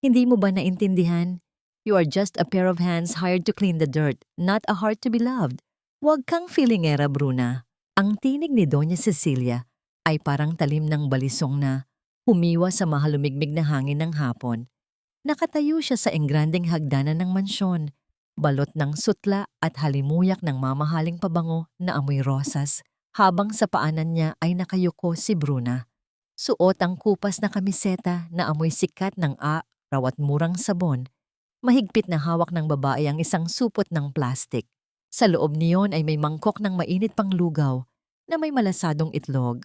Hindi mo ba naintindihan? You are just a pair of hands hired to clean the dirt, not a heart to be loved. Huwag kang feelingera, Bruna. Ang tinig ni Doña Cecilia ay parang talim ng balisong na humiwa sa mahalumigmig na hangin ng hapon. Nakatayo siya sa engrandeng hagdanan ng mansyon, balot ng sutla at halimuyak ng mamahaling pabango na amoy rosas, habang sa paanan niya ay nakayuko si Bruna. Suot ang kupas na kamiseta na amoy sikat ng araw at murang sabon. Mahigpit na hawak ng babae ang isang supot ng plastik. Sa loob niyon ay may mangkok ng mainit pang lugaw na may malasadong itlog.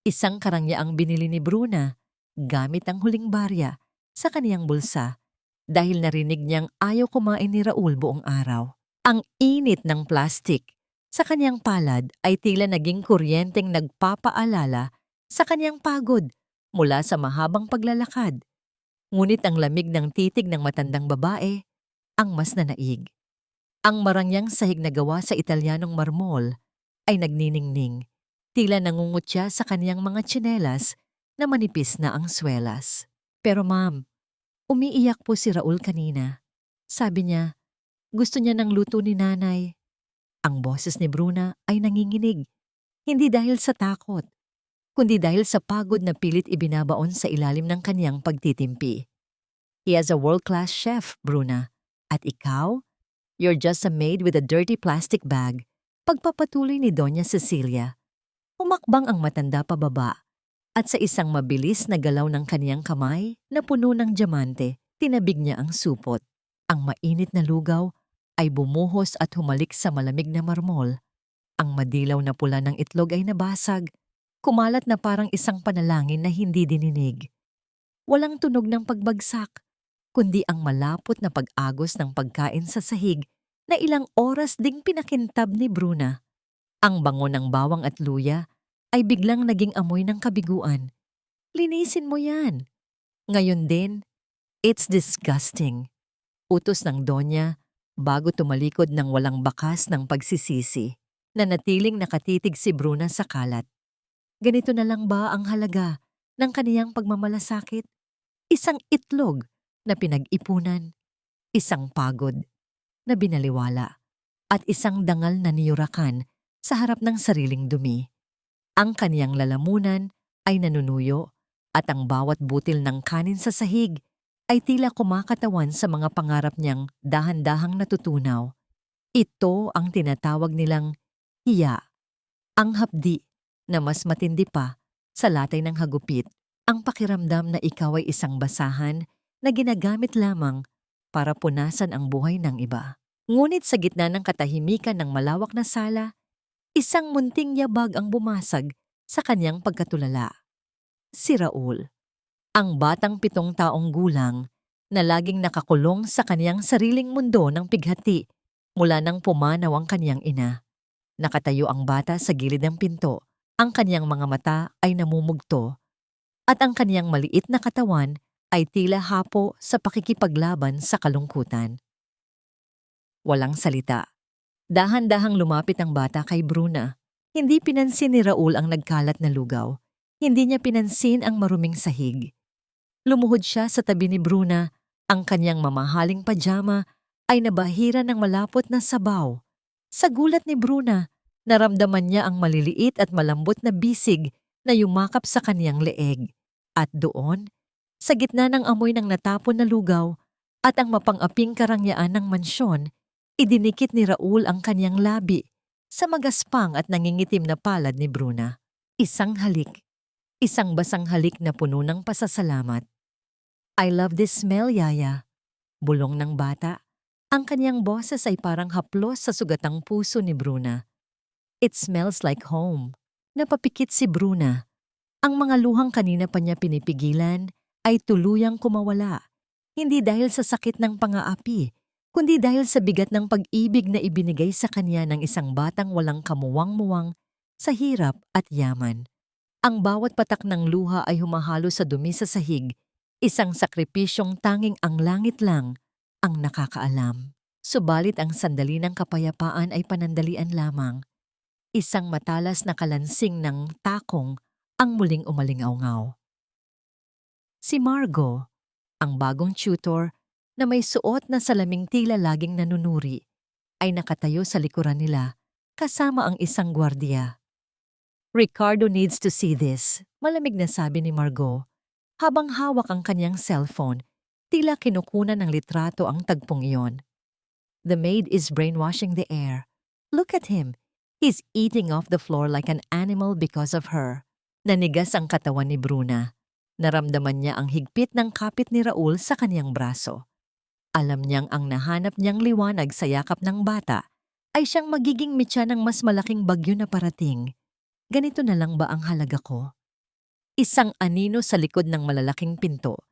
Isang karangyaang binili ni Bruna gamit ang huling barya sa kaniyang bulsa dahil narinig niyang ayaw kumain ni Raul buong araw. Ang init ng plastik sa kaniyang palad ay tila naging kuryenteng nagpapaalala sa kaniyang pagod mula sa mahabang paglalakad. Ngunit ang lamig ng titig ng matandang babae ang mas nanaig. Ang marangyang sahig na gawa sa Italianong marmol ay nagniningning. Tila nangungutya sa kaniyang mga tsinelas na manipis na ang swelas. Pero ma'am, umiiyak po si Raul kanina. Sabi niya, gusto niya ng luto ni nanay. Ang boses ni Bruna ay nanginginig. Hindi dahil sa takot, kundi dahil sa pagod na pilit ibinabaon sa ilalim ng kaniyang pagtitimpi. He has a world-class chef, Bruna. At ikaw? You're just a maid with a dirty plastic bag. Pagpapatuloy ni Doña Cecilia. Humakbang ang matanda pababa at sa isang mabilis na galaw ng kaniyang kamay na puno ng diamante, tinabig niya ang supot. Ang mainit na lugaw ay bumuhos at humalik sa malamig na marmol. Ang madilaw na pula ng itlog ay nabasag, kumalat na parang isang panalangin na hindi dininig. Walang tunog ng pagbagsak, kundi ang malapot na pag-agos ng pagkain sa sahig na ilang oras ding pinakintab ni Bruna. Ang bango ng bawang at luya ay biglang naging amoy ng kabiguan. Linisin mo yan. Ngayon din, it's disgusting. Utos ng Donya bago tumalikod ng walang bakas ng pagsisisi. Nanatiling nakatitig si Bruna sa kalat. Ganito na lang ba ang halaga ng kaniyang pagmamalasakit? Isang itlog na pinag-ipunan, isang pagod na binaliwala, at isang dangal na niyurakan sa harap ng sariling dumi. Ang kaniyang lalamunan ay nanunuyo at ang bawat butil ng kanin sa sahig ay tila kumakatawan sa mga pangarap niyang dahan-dahang natutunaw. Ito ang tinatawag nilang hiya, ang hapdi na mas matindi pa sa latay ng hagupit, ang pakiramdam na ikaw ay isang basahan na ginagamit lamang para punasan ang buhay ng iba. Ngunit sa gitna ng katahimikan ng malawak na sala, isang munting yabag ang bumasag sa kanyang pagkatulala. Si Raul, ang batang 7 taong gulang na laging nakakulong sa kanyang sariling mundo ng pighati mula nang pumanaw ang kanyang ina. Nakatayo ang bata sa gilid ng pinto, ang kanyang mga mata ay namumugto, at ang kanyang maliit na katawan ay tila hapo sa pakikipaglaban sa kalungkutan. Walang salita. Dahan-dahang lumapit ang bata kay Bruna. Hindi pinansin ni Raul ang nagkalat na lugaw. Hindi niya pinansin ang maruming sahig. Lumuhod siya sa tabi ni Bruna. Ang kanyang mamahaling pajama ay nabahira ng malapot na sabaw. Sa gulat ni Bruna, naramdaman niya ang maliliit at malambot na bisig na yumakap sa kanyang leeg. At doon, sa gitna ng amoy ng natapon na lugaw at ang mapang-aping karangyaan ng mansyon, idinikit ni Raul ang kanyang labi sa magaspang at nangingitim na palad ni Bruna. Isang halik. Isang basang halik na puno ng pasasalamat. I love this smell, Yaya. Bulong ng bata. Ang kanyang boses ay parang haplos sa sugatang puso ni Bruna. It smells like home. Napapikit si Bruna. Ang mga luhang kanina pa niya pinipigilan ay tuluyang kumawala. Hindi dahil sa sakit ng pang-aapi, kundi dahil sa bigat ng pag-ibig na ibinigay sa kanya ng isang batang walang kamuwang-muwang sa hirap at yaman. Ang bawat patak ng luha ay humahalo sa dumi sa sahig, isang sakripisyong tanging ang langit lang ang nakakaalam. Subalit ang sandali ng kapayapaan ay panandalian lamang. Isang matalas na kalansing ng takong ang muling umalingaw-ngaw. Si Margo, Ang bagong tutor na may suot na salaming tila laging nanunuri ay nakatayo sa likuran nila kasama ang isang gwardiya. Ricardo needs to see this, malamig na sabi ni Margot. Habang hawak ang kanyang cellphone, tila kinukunan ng litrato ang tagpong iyon. The maid is brainwashing the air. Look at him. He's eating off the floor like an animal because of her. Nanigas ang katawan ni Bruna. Naramdaman niya ang higpit ng kapit ni Raul sa kanyang braso. Alam niyang ang nahanap niyang liwanag sa yakap ng bata ay siyang magiging mitya ng mas malaking bagyo na parating. Ganito na lang ba ang halaga ko? Isang anino sa likod ng malalaking pinto.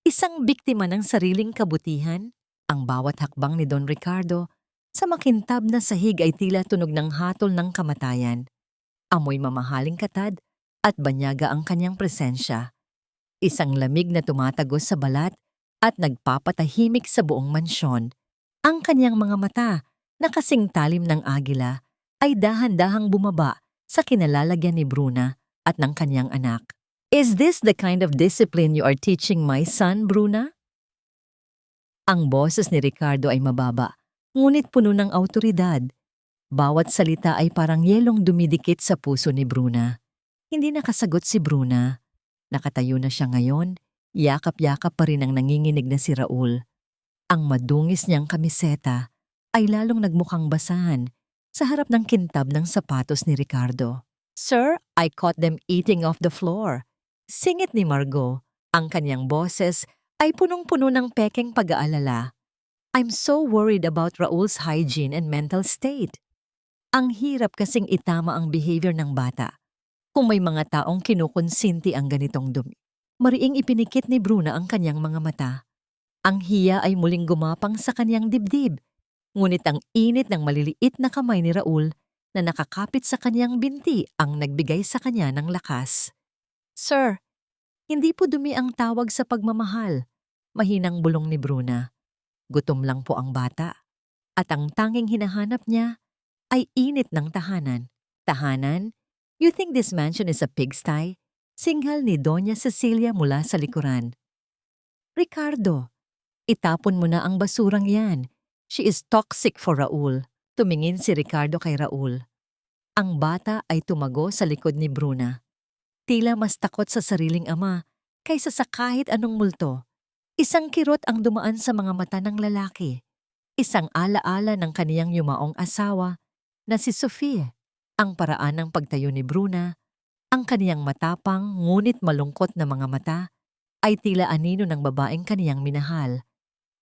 Isang biktima ng sariling kabutihan. Ang bawat hakbang ni Don Ricardo sa makintab na sahig ay tila tunog ng hatol ng kamatayan. Amoy mamahaling katad at banyaga ang kanyang presensya. Isang lamig na tumatagos sa balat at nagpapatahimik sa buong mansyon. Ang kanyang mga mata na kasing talim ng agila ay dahan-dahang bumaba sa kinalalagyan ni Bruna at ng kanyang anak. Is this the kind of discipline you are teaching my son, Bruna? Ang boses ni Ricardo ay mababa, ngunit puno ng awtoridad. Bawat salita ay parang yelong dumidikit sa puso ni Bruna. Hindi nakasagot si Bruna. Nakatayo na siya ngayon, yakap-yakap pa rin ang nanginginig na si Raul. Ang madungis niyang kamiseta ay lalong nagmukhang basahan sa harap ng kintab ng sapatos ni Ricardo. Sir, I caught them eating off the floor. Singit ni Margot. Ang kanyang boses ay punong-puno ng pekeng pag-aalala. I'm so worried about Raul's hygiene and mental state. Ang hirap kasing itama ang behavior ng bata. Kung may mga taong kinukonsinti ang ganitong dumi. Mariing ipinikit ni Bruna ang kanyang mga mata. Ang hiya ay muling gumapang sa kanyang dibdib. Ngunit ang init ng maliliit na kamay ni Raul na nakakapit sa kanyang binti ang nagbigay sa kanya ng lakas. Sir, hindi po dumi ang tawag sa pagmamahal. Mahinang bulong ni Bruna. Gutom lang po ang bata. At ang tanging hinahanap niya ay init ng tahanan. Tahanan? You think this mansion is a pigsty? Singhal ni Doña Cecilia mula sa likuran. Ricardo, itapon mo na ang basurang yan. She is toxic for Raul. Tumingin si Ricardo kay Raul. Ang bata ay tumago sa likod ni Bruna. Tila mas takot sa sariling ama kaysa sa kahit anong multo. Isang kirot ang dumaan sa mga mata ng lalaki. Isang alaala ng kaniyang yumaong asawa na si Sofie. Ang paraan ng pagtayo ni Bruna, ang kaniyang matapang ngunit malungkot na mga mata, ay tila anino ng babaeng kaniyang minahal.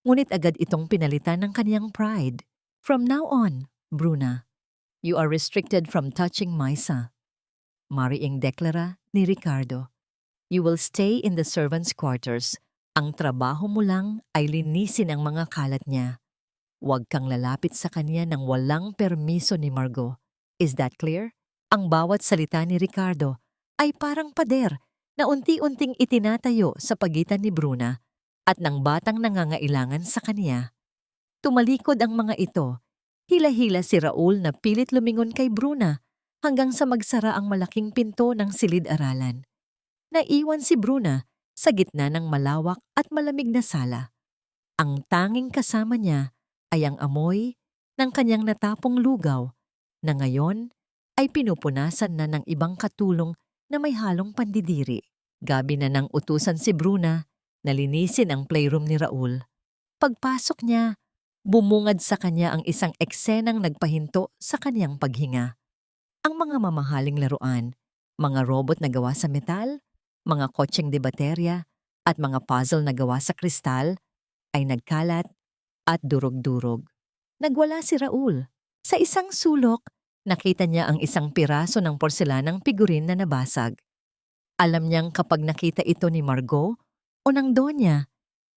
Ngunit agad itong pinalitan ng kaniyang pride. From now on, Bruna, you are restricted from touching my son. Mariing deklara ni Ricardo. You will stay in the servants' quarters. Ang trabaho mo lang ay linisin ang mga kalat niya. Huwag kang lalapit sa kanya nang walang permiso ni Margot. Is that clear? Ang bawat salita ni Ricardo ay parang pader na unti-unting itinatayo sa pagitan ni Bruna at ng batang nangangailangan sa kanya. Tumalikod ang mga ito. Hila-hila si Raul na pilit lumingon kay Bruna hanggang sa magsara ang malaking pinto ng silid-aralan. Naiwan si Bruna sa gitna ng malawak at malamig na sala. Ang tanging kasama niya ay ang amoy ng kanyang natapong lugaw na ngayon ay pinupunasan na ng ibang katulong na may halong pandidiri. Gabi na nang utusan si Bruna na linisin ang playroom ni Raul. Pagpasok niya, bumungad sa kanya ang isang eksenang nagpahinto sa kanyang paghinga. Ang mga mamahaling laruan, mga robot na gawa sa metal, mga kotseng de baterya, at mga puzzle na gawa sa kristal ay nagkalat at durog-durog. Nagwala si Raul. Sa isang sulok, nakita niya ang isang piraso ng porselanang figurin na nabasag. Alam niyang kapag nakita ito ni Margot o ng Donya,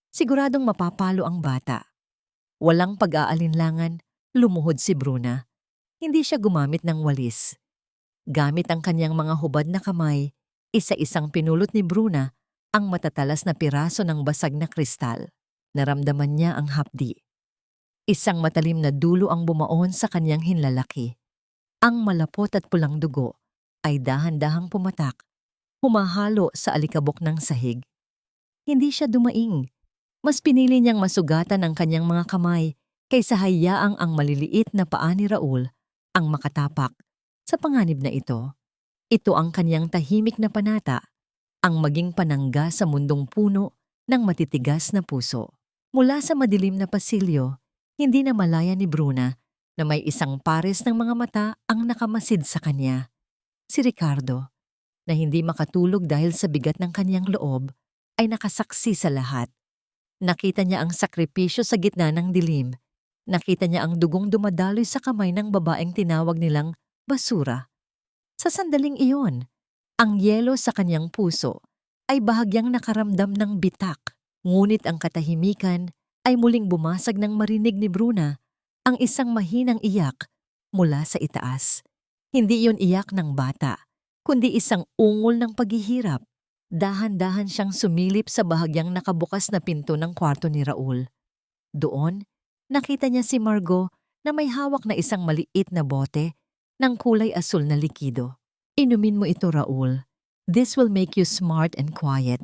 siguradong mapapalo ang bata. Walang pag-aalinlangan, lumuhod si Bruna. Hindi siya gumamit ng walis. Gamit ang kanyang mga hubad na kamay, isa-isang pinulot ni Bruna ang matatalas na piraso ng basag na kristal. Naramdaman niya ang hapdi. Isang matalim na dulo ang bumaon sa kanyang hinlalaki. Ang malapot at pulang dugo ay dahan-dahang pumatak, humahalo sa alikabok ng sahig. Hindi siya dumaing, Mas pinili niyang masugatan ang kanyang mga kamay kaysa hayaang ang maliliit na paa ni Raul ang makatapak sa panganib na ito. Ito ang kanyang tahimik na panata, ang maging panangga sa mundong puno ng matitigas na puso. Mula sa madilim na pasilyo, hindi na malaya ni Bruna na may isang pares ng mga mata ang nakamasid sa kanya. Si Ricardo, na hindi makatulog dahil sa bigat ng kanyang loob, ay nakasaksi sa lahat. Nakita niya ang sakripisyo sa gitna ng dilim. Nakita niya ang dugong dumadaloy sa kamay ng babaeng tinawag nilang basura. Sa sandaling iyon, ang yelo sa kanyang puso ay bahagyang nakaramdam ng bitak. Ngunit ang katahimikan ay muling bumasag nang marinig ni Bruna ang isang mahinang iyak mula sa itaas. Hindi iyon iyak ng bata, kundi isang ungol ng paghihirap. Dahan-dahan siyang sumilip sa bahagyang nakabukas na pinto ng kwarto ni Raul. Doon, nakita niya si Margot na may hawak na isang maliit na bote ng kulay asul na likido. Inumin mo ito, Raul. This will make you smart and quiet.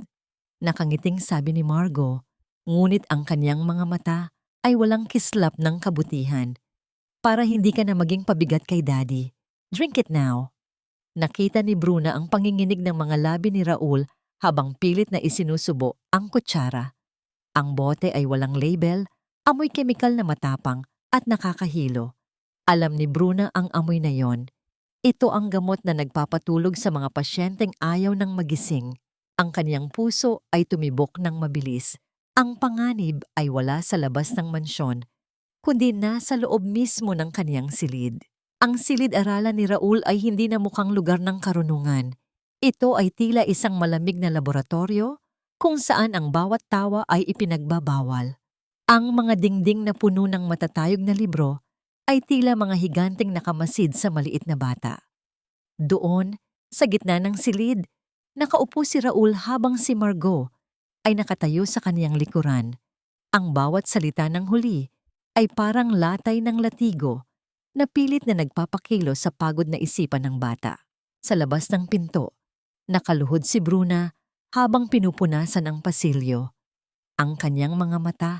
Nakangiting sabi ni Margot, ngunit ang kanyang mga mata ay walang kislap ng kabutihan. Para hindi ka na maging pabigat kay Daddy. Drink it now. Nakita ni Bruna ang panginginig ng mga labi ni Raul habang pilit na isinusubo ang kutsara. Ang bote ay walang label, amoy kemikal na matapang at nakakahilo. Alam ni Bruna ang amoy na yon. Ito ang gamot na nagpapatulog sa mga pasyenteng ayaw ng magising. Ang kanyang puso ay tumibok ng mabilis. Ang panganib ay wala sa labas ng mansyon, kundi nasa loob mismo ng kanyang silid. Ang silid-aralan ni Raul ay hindi na mukhang lugar ng karunungan. Ito ay tila isang malamig na laboratorio kung saan ang bawat tawa ay ipinagbabawal. Ang mga dingding na puno ng matatayog na libro ay tila mga higanting nakamasid sa maliit na bata. Doon, sa gitna ng silid, nakaupo si Raul habang si Margot ay nakatayo sa kaniyang likuran. Ang bawat salita ng huli ay parang latay ng latigo na pilit na nagpapakilo sa pagod na isipan ng bata. Sa labas ng pinto, nakaluhod si Bruna habang pinupunasan ang pasilyo. Ang kanyang mga mata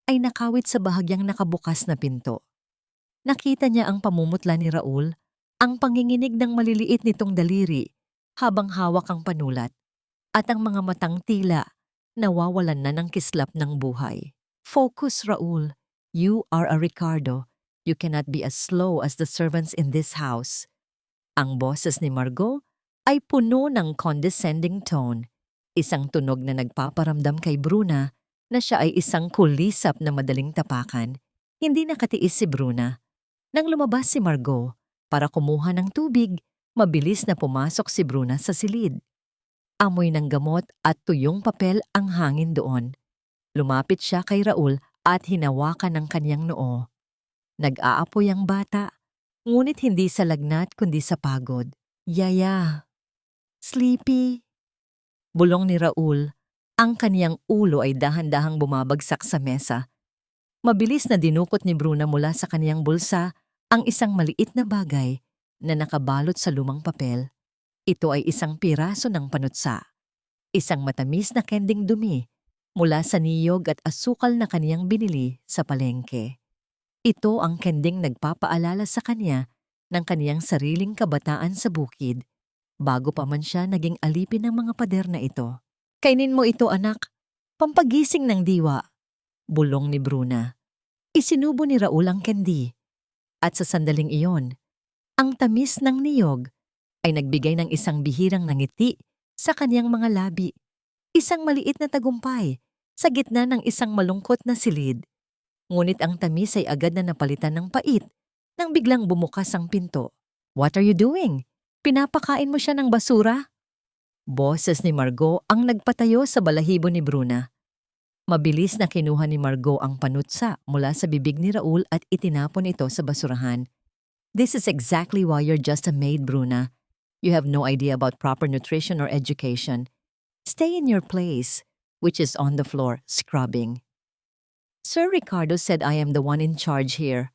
ay nakawit sa bahagyang nakabukas na pinto. Nakita niya ang pamumutla ni Raul, ang panginginig ng maliliit nitong daliri habang hawak ang panulat, at ang mga matang tila nawawalan na ng kislap ng buhay. Focus, Raul. You are a Ricardo. You cannot be as slow as the servants in this house. Ang boses ni Margot ay puno ng condescending tone, isang tunog na nagpaparamdam kay Bruna na siya ay isang kulisap na madaling tapakan. Hindi nakatiis si Bruna. Nang lumabas si Margot para kumuha ng tubig, mabilis na pumasok si Bruna sa silid. Amoy ng gamot at tuyong papel ang hangin doon. Lumapit siya kay Raul at hinawakan ng kanyang noo. Nag-aapoy ang bata, ngunit hindi sa lagnat kundi sa pagod. Yaya. Sleepy. Bulong ni Raul, ang kaniyang ulo ay dahan-dahang bumabagsak sa mesa. Mabilis na dinukot ni Bruna mula sa kaniyang bulsa ang isang maliit na bagay na nakabalot sa lumang papel. Ito ay isang piraso ng panutsa. Isang matamis na kending dumi mula sa niyog at asukal na kaniyang binili sa palengke. Ito ang kending nagpapaalala sa kanya ng kaniyang sariling kabataan sa bukid, bago pa man siya naging alipin ng mga pader na ito. Kainin mo ito, anak. Pampagising ng diwa. Bulong ni Bruna. Isinubo ni Raul ang kendi. At sa sandaling iyon, ang tamis ng niyog ay nagbigay ng isang bihirang ngiti sa kaniyang mga labi. Isang maliit na tagumpay sa gitna ng isang malungkot na silid. Ngunit ang tamis ay agad na napalitan ng pait nang biglang bumukas ang pinto. What are you doing? Pinapakain mo siya ng basura? Boses ni Margot ang nagpatayo sa balahibo ni Bruna. Mabilis na kinuha ni Margot ang panutsa mula sa bibig ni Raul at itinapon ito sa basurahan. This is exactly why you're just a maid, Bruna. You have no idea about proper nutrition or education. Stay in your place, which is on the floor, scrubbing. Sir Ricardo said I am the one in charge here.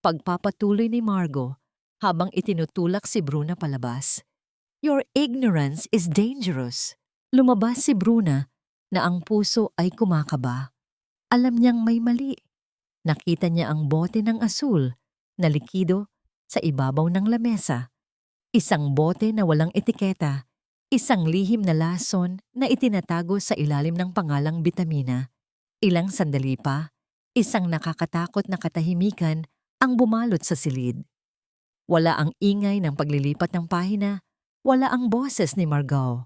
Pagpapatuloy ni Margot habang itinutulak si Bruna palabas. Your ignorance is dangerous. Lumabas si Bruna na ang puso ay kumakaba. Alam niyang may mali. Nakita niya ang bote ng asul na likido sa ibabaw ng lamesa. Isang bote na walang etiketa, isang lihim na lason na itinatago sa ilalim ng pangalang bitamina. Ilang sandali pa, isang nakakatakot na katahimikan ang bumalot sa silid. Wala ang ingay ng paglilipat ng pahina, wala ang boses ni Margot.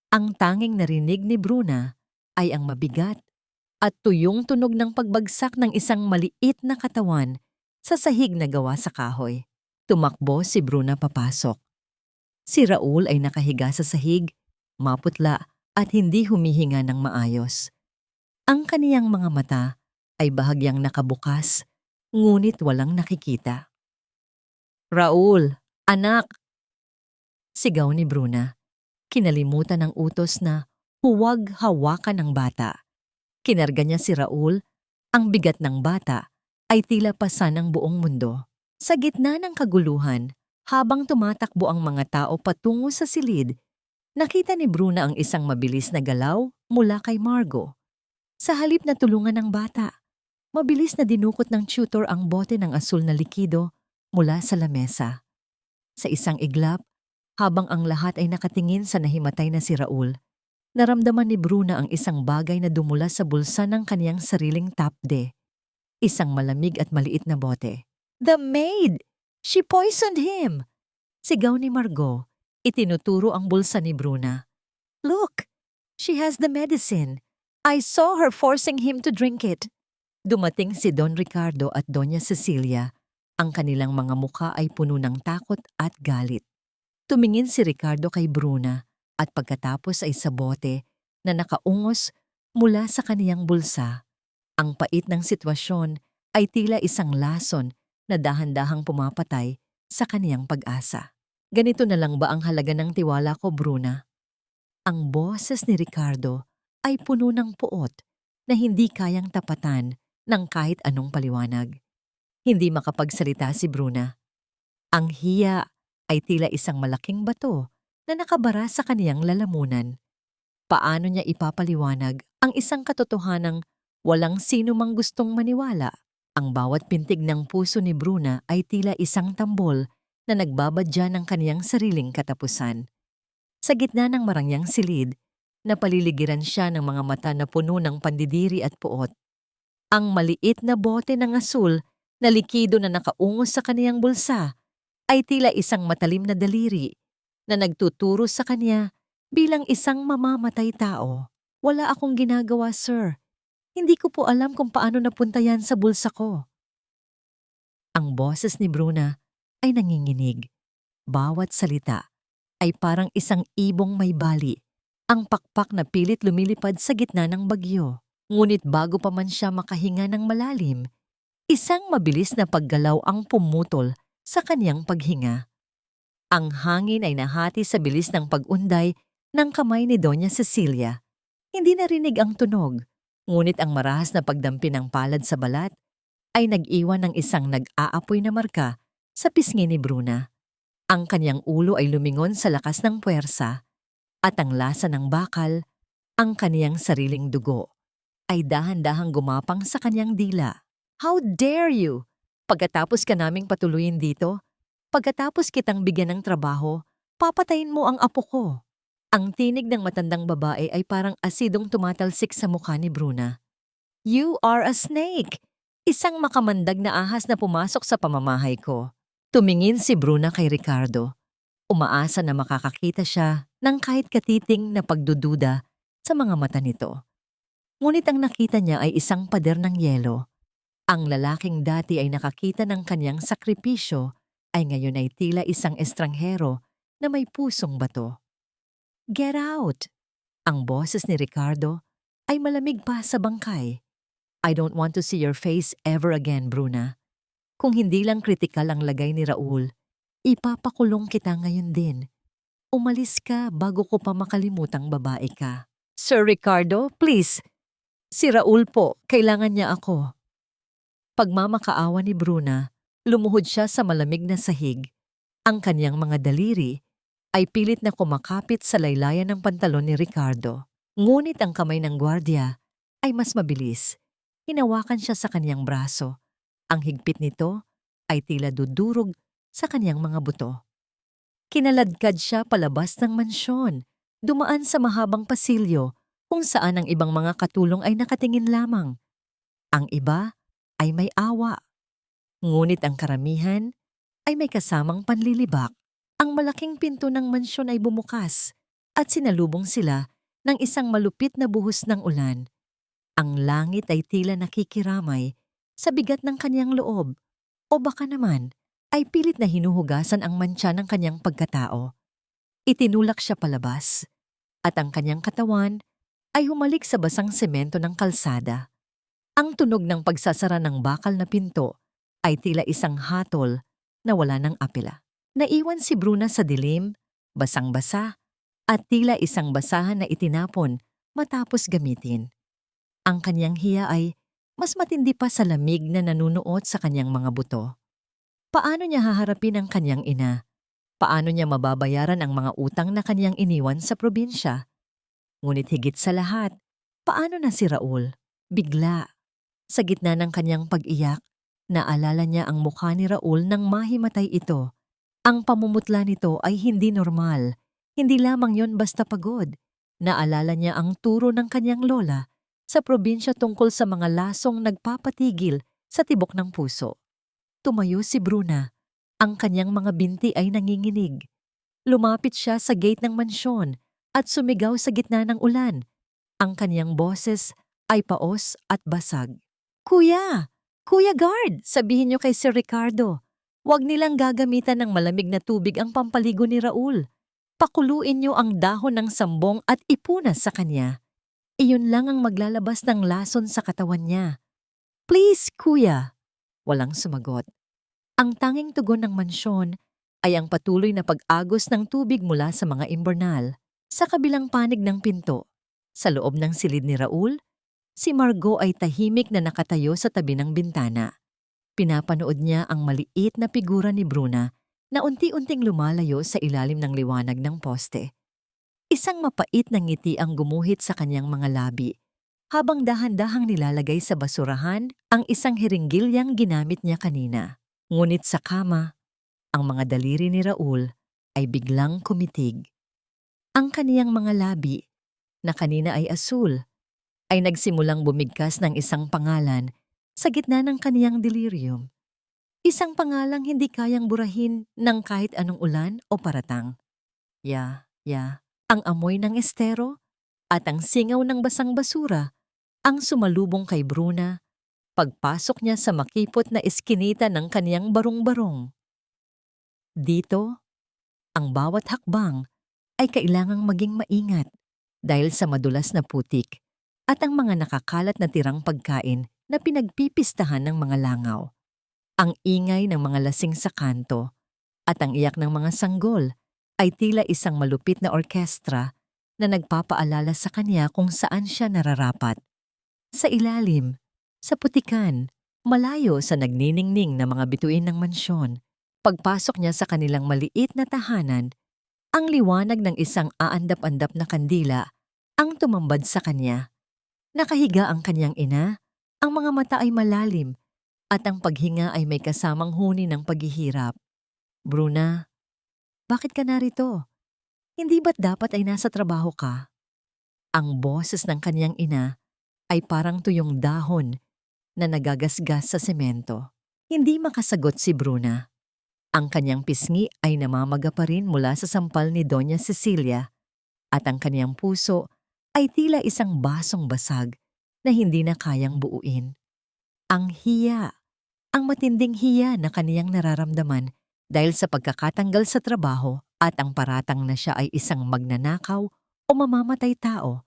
Ang tanging narinig ni Bruna ay ang mabigat at tuyong tunog ng pagbagsak ng isang maliit na katawan sa sahig na gawa sa kahoy. Tumakbo si Bruna papasok. Si Raul ay nakahiga sa sahig, maputla at hindi humihinga ng maayos. Ang kaniyang mga mata ay bahagyang nakabukas, ngunit walang nakikita. "Raul, anak!" Sigaw ni Bruna. Kinalimutan ng utos na huwag hawakan ng bata. Kinarga niya si Raul, ang bigat ng bata ay tila pasan ng buong mundo. Sa gitna ng kaguluhan, habang tumatakbo ang mga tao patungo sa silid, nakita ni Bruna ang isang mabilis na galaw mula kay Margot. Sa halip na tulungan ng bata, mabilis na dinukot ng tutor ang bote ng asul na likido mula sa lamesa. Sa isang iglap, habang ang lahat ay nakatingin sa nahimatay na si Raul, naramdaman ni Bruna ang isang bagay na dumula sa bulsa ng kaniyang sariling tapde. Isang malamig at maliit na bote. "The maid! She poisoned him!" Sigaw ni Margot. Itinuturo ang bulsa ni Bruna. "Look! She has the medicine. I saw her forcing him to drink it." Dumating si Don Ricardo at Doña Cecilia. Ang kanilang mga muka ay puno ng takot at galit. Tumingin si Ricardo kay Bruna at pagkatapos ay sa bote na nakaungos mula sa kaniyang bulsa. Ang pait ng sitwasyon ay tila isang lason na dahan-dahang pumapatay sa kaniyang pag-asa. "Ganito na lang ba ang halaga ng tiwala ko, Bruna?" Ang boses ni Ricardo ay puno ng puot na hindi kayang tapatan ng kahit anong paliwanag. Hindi makapagsalita si Bruna. Ang hiya ay tila isang malaking bato na nakabara sa kaniyang lalamunan. Paano niya ipapaliwanag ang isang katotohanang walang sino mang gustong maniwala? Ang bawat pintig ng puso ni Bruna ay tila isang tambol na nagbabadya ng kaniyang sariling katapusan. Sa gitna ng marangyang silid, napaliligiran siya ng mga mata na puno ng pandidiri at puot. Ang maliit na bote ng asul na likido na nakaungos sa kaniyang bulsa ay tila isang matalim na daliri na nagtuturo sa kaniya bilang isang mamamatay tao. "Wala akong ginagawa, sir. Hindi ko po alam kung paano napunta yan sa bulsa ko." Ang boses ni Bruna ay nanginginig. Bawat salita ay parang isang ibong may bali, ang pakpak na pilit lumilipad sa gitna ng bagyo. Ngunit bago pa man siya makahinga ng malalim, isang mabilis na paggalaw ang pumutol sa kaniyang paghinga. Ang hangin ay nahati sa bilis ng pag-unday ng kamay ni Doña Cecilia. Hindi narinig ang tunog, ngunit ang marahas na pagdampi ng palad sa balat ay nag-iwan ng isang nag-aapoy na marka sa pisngi ni Bruna. Ang kanyang ulo ay lumingon sa lakas ng puwersa at ang lasa ng bakal, ang kaniyang sariling dugo, ay dahan-dahang gumapang sa kanyang dila. "How dare you! Pagkatapos ka naming patuluyin dito, pagkatapos kitang bigyan ng trabaho, papatayin mo ang apo ko." Ang tinig ng matandang babae ay parang asidong tumatalsik sa mukha ni Bruna. "You are a snake! Isang makamandag na ahas na pumasok sa pamamahay ko." Tumingin si Bruna kay Ricardo. Umaasa na makakakita siya ng kahit katiting na pagdududa sa mga mata nito. Ngunit ang nakita niya ay isang pader ng yelo. Ang lalaking dati ay nakakita ng kanyang sakripisyo ay ngayon ay tila isang estranghero na may pusong bato. "Get out!" Ang boses ni Ricardo ay malamig pa sa bangkay. "I don't want to see your face ever again, Bruna. Kung hindi lang kritikal ang lagay ni Raul, ipapakulong kita ngayon din. Umalis ka bago ko pa makalimutang babae ka." "Sir Ricardo, please. Si Raul po, kailangan niya ako." Pagmamakaawa ni Bruna, lumuhod siya sa malamig na sahig. Ang kanyang mga daliri ay pilit na kumakapit sa laylayan ng pantalon ni Ricardo. Ngunit ang kamay ng gwardiya ay mas mabilis. Hinawakan siya sa kaniyang braso. Ang higpit nito ay tila dudurog sa kaniyang mga buto. Kinaladkad siya palabas ng mansyon, dumaan sa mahabang pasilyo kung saan ang ibang mga katulong ay nakatingin lamang. Ang iba ay may awa, ngunit ang karamihan ay may kasamang panlilibak. Ang malaking pinto ng mansyon ay bumukas at sinalubong sila ng isang malupit na buhos ng ulan. Ang langit ay tila nakikiramay sa bigat ng kanyang loob o baka naman ay pilit na hinuhugasan ang mantsa ng kanyang pagkatao. Itinulak siya palabas at ang kanyang katawan ay humalik sa basang semento ng kalsada. Ang tunog ng pagsasara ng bakal na pinto ay tila isang hatol na wala ng apela. Naiwan si Bruna sa dilim, basang-basa, at tila isang basahan na itinapon matapos gamitin. Ang kanyang hiya ay mas matindi pa sa lamig na nanunuot sa kanyang mga buto. Paano niya haharapin ang kanyang ina? Paano niya mababayaran ang mga utang na kanyang iniwan sa probinsya? Ngunit higit sa lahat, paano na si Raul? Bigla, sa gitna ng kanyang pag-iyak, naalala niya ang mukha ni Raul nang mahimatay ito. Ang pamumutla nito ay hindi normal. Hindi lamang yon basta pagod. Naalala niya ang turo ng kanyang lola sa probinsya tungkol sa mga lasong nagpapatigil sa tibok ng puso. Tumayo si Bruna. Ang kanyang mga binti ay nanginginig. Lumapit siya sa gate ng mansyon at sumigaw sa gitna ng ulan. Ang kanyang boses ay paos at basag. Kuya! Kuya Guard! Sabihin niyo kay Sir Ricardo. Huwag nilang gagamitan ng malamig na tubig ang pampaligo ni Raul. Pakuluin niyo ang dahon ng sambong at ipunas sa kanya. Iyon lang ang maglalabas ng lason sa katawan niya. Please, kuya! Walang sumagot. Ang tanging tugon ng mansyon ay ang patuloy na pag-agos ng tubig mula sa mga imbernal. Sa kabilang panig ng pinto, sa loob ng silid ni Raul, si Margot ay tahimik na nakatayo sa tabi ng bintana. Pinapanood niya ang maliit na figura ni Bruna na unti-unting lumalayo sa ilalim ng liwanag ng poste. Isang mapait na ngiti ang gumuhit sa kanyang mga labi, habang dahan-dahang nilalagay sa basurahan ang isang hiringgilyang ginamit niya kanina. Ngunit sa kama, ang mga daliri ni Raul ay biglang kumitig. Ang kaniyang mga labi, na kanina ay asul, ay nagsimulang bumigkas ng isang pangalan sa gitna ng kaniyang delirium. Isang pangalang hindi kayang burahin ng kahit anong ulan o paratang. Ang amoy ng estero at ang singaw ng basang basura ang sumalubong kay Bruna pagpasok niya sa makipot na eskinita ng kaniyang barong-barong. Dito, ang bawat hakbang ay kailangang maging maingat dahil sa madulas na putik at ang mga nakakalat na tirang pagkain na pinagpipistahan ng mga langaw. Ang ingay ng mga lasing sa kanto at ang iyak ng mga sanggol ay tila isang malupit na orkestra na nagpapaalala sa kanya kung saan siya nararapat. Sa ilalim, sa putikan, malayo sa nagniningning na mga bituin ng mansyon, pagpasok niya sa kanilang maliit na tahanan, ang liwanag ng isang aandap-andap na kandila ang tumambad sa kanya. Nakahiga ang kanyang ina, ang mga mata ay malalim at ang paghinga ay may kasamang huni ng paghihirap. Bruna, bakit ka narito? Hindi ba't dapat ay nasa trabaho ka? Ang boses ng kanyang ina ay parang tuyong dahon na nagagasgas sa semento. Hindi makasagot si Bruna. Ang kanyang pisngi ay namamaga pa rin mula sa sampal ni Doña Cecilia at ang kanyang puso ay tila isang basong basag na hindi na kayang buuin. Ang hiya, ang matinding hiya na kaniyang nararamdaman dahil sa pagkakatanggal sa trabaho at ang paratang na siya ay isang magnanakaw o mamamatay tao,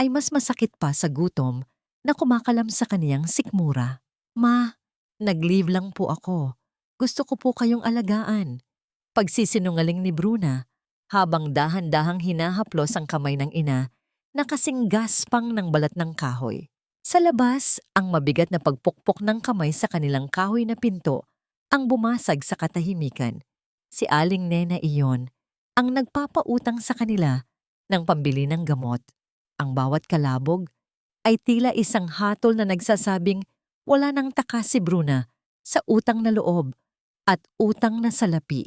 ay mas masakit pa sa gutom na kumakalam sa kaniyang sikmura. Ma, nag-leave lang po ako. Gusto ko po kayong alagaan. Pagsisinungaling ni Bruna, habang dahan-dahang hinahaplos ang kamay ng ina na kasing gaspang ng balat ng kahoy. Sa labas, ang mabigat na pagpukpok ng kamay sa kanilang kahoy na pinto ang bumasag sa katahimikan. Si Aling Nena iyon ang nagpapautang sa kanila ng pambili ng gamot. Ang bawat kalabog ay tila isang hatol na nagsasabing wala nang takas si Bruna sa utang na loob at utang na salapi.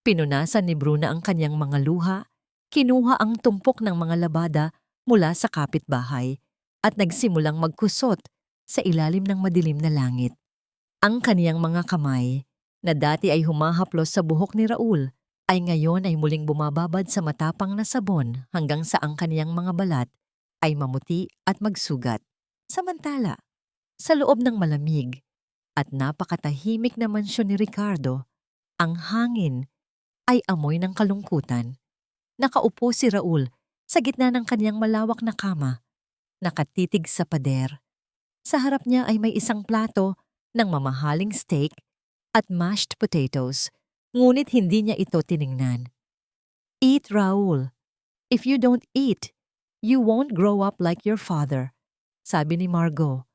Pinunasan ni Bruna ang kanyang mga luha, kinuha ang tumpok ng mga labada mula sa kapitbahay at nagsimulang magkusot sa ilalim ng madilim na langit. Ang kaniyang mga kamay, na dati ay humahaplos sa buhok ni Raul, ay ngayon ay muling bumababad sa matapang na sabon hanggang sa ang kaniyang mga balat ay mamuti at magsugat. Samantala, sa loob ng malamig at napakatahimik na mansyon ni Ricardo, ang hangin ay amoy ng kalungkutan. Nakaupo si Raul sa gitna ng kaniyang malawak na kama, nakatitig sa pader. Sa harap niya ay may isang plato ng mamahaling steak at mashed potatoes, ngunit hindi niya ito tiningnan. Eat, Raul. If you don't eat, you won't grow up like your father, sabi ni Margot.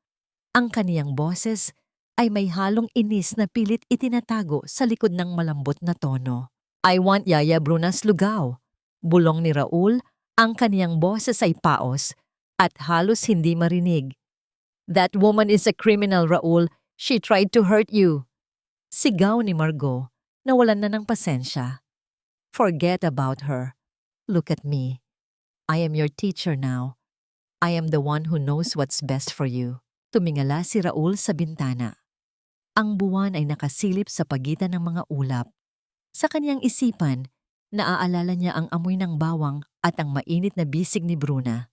Ang kaniyang boses ay may halong inis na pilit itinatago sa likod ng malambot na tono. I want Yaya Bruna's lugaw. Bulong ni Raul, ang kaniyang boses ay paos at halos hindi marinig. That woman is a criminal, Raul. She tried to hurt you. Sigaw ni Margot, nawalan na ng pasensya. Forget about her. Look at me. I am your teacher now. I am the one who knows what's best for you. Tumingala si Raul sa bintana. Ang buwan ay nakasilip sa pagitan ng mga ulap. Sa kanyang isipan, naaalala niya ang amoy ng bawang at ang mainit na bisig ni Bruna.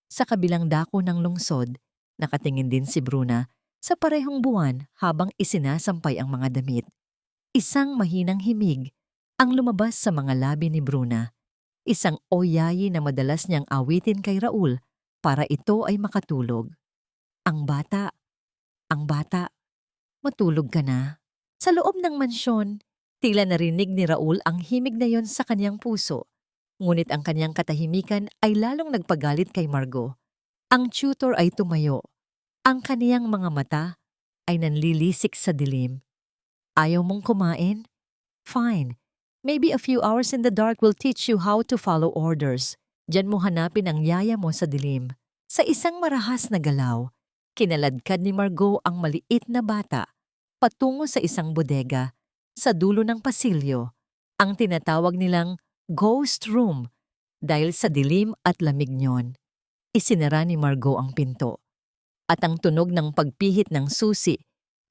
Sa kabilang dako ng lungsod, nakatingin din si Bruna sa parehong buwan habang isinasampay ang mga damit. Isang mahinang himig ang lumabas sa mga labi ni Bruna. Isang oyayi na madalas niyang awitin kay Raul para ito ay makatulog. Ang bata, matulog ka na. Sa loob ng mansyon, tila narinig ni Raul ang himig na yon sa kanyang puso. Ngunit ang kanyang katahimikan ay lalong nagpagalit kay Margot. Ang tutor ay tumayo. Ang kaniyang mga mata ay nanlilisik sa dilim. Ayaw mong kumain? Fine. Maybe a few hours in the dark will teach you how to follow orders. Diyan mo hanapin ang yaya mo sa dilim. Sa isang marahas na galaw, kinaladkad ni Margot ang maliit na bata patungo sa isang bodega sa dulo ng pasilyo, ang tinatawag nilang ghost room dahil sa dilim at lamig niyon. Isinara ni Margot ang pinto. At ang tunog ng pagpihit ng susi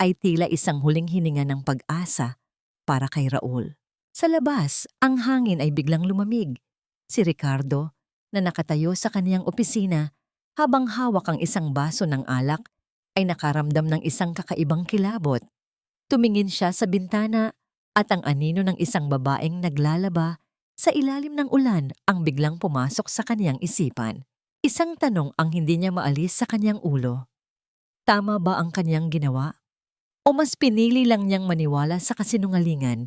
ay tila isang huling hininga ng pag-asa para kay Raul. Sa labas, ang hangin ay biglang lumamig. Si Ricardo, na nakatayo sa kaniyang opisina habang hawak ang isang baso ng alak, ay nakaramdam ng isang kakaibang kilabot. Tumingin siya sa bintana at ang anino ng isang babaeng naglalaba sa ilalim ng ulan ang biglang pumasok sa kaniyang isipan. Isang tanong ang hindi niya maalis sa kaniyang ulo. Tama ba ang kaniyang ginawa? O mas pinili lang niyang maniwala sa kasinungalingan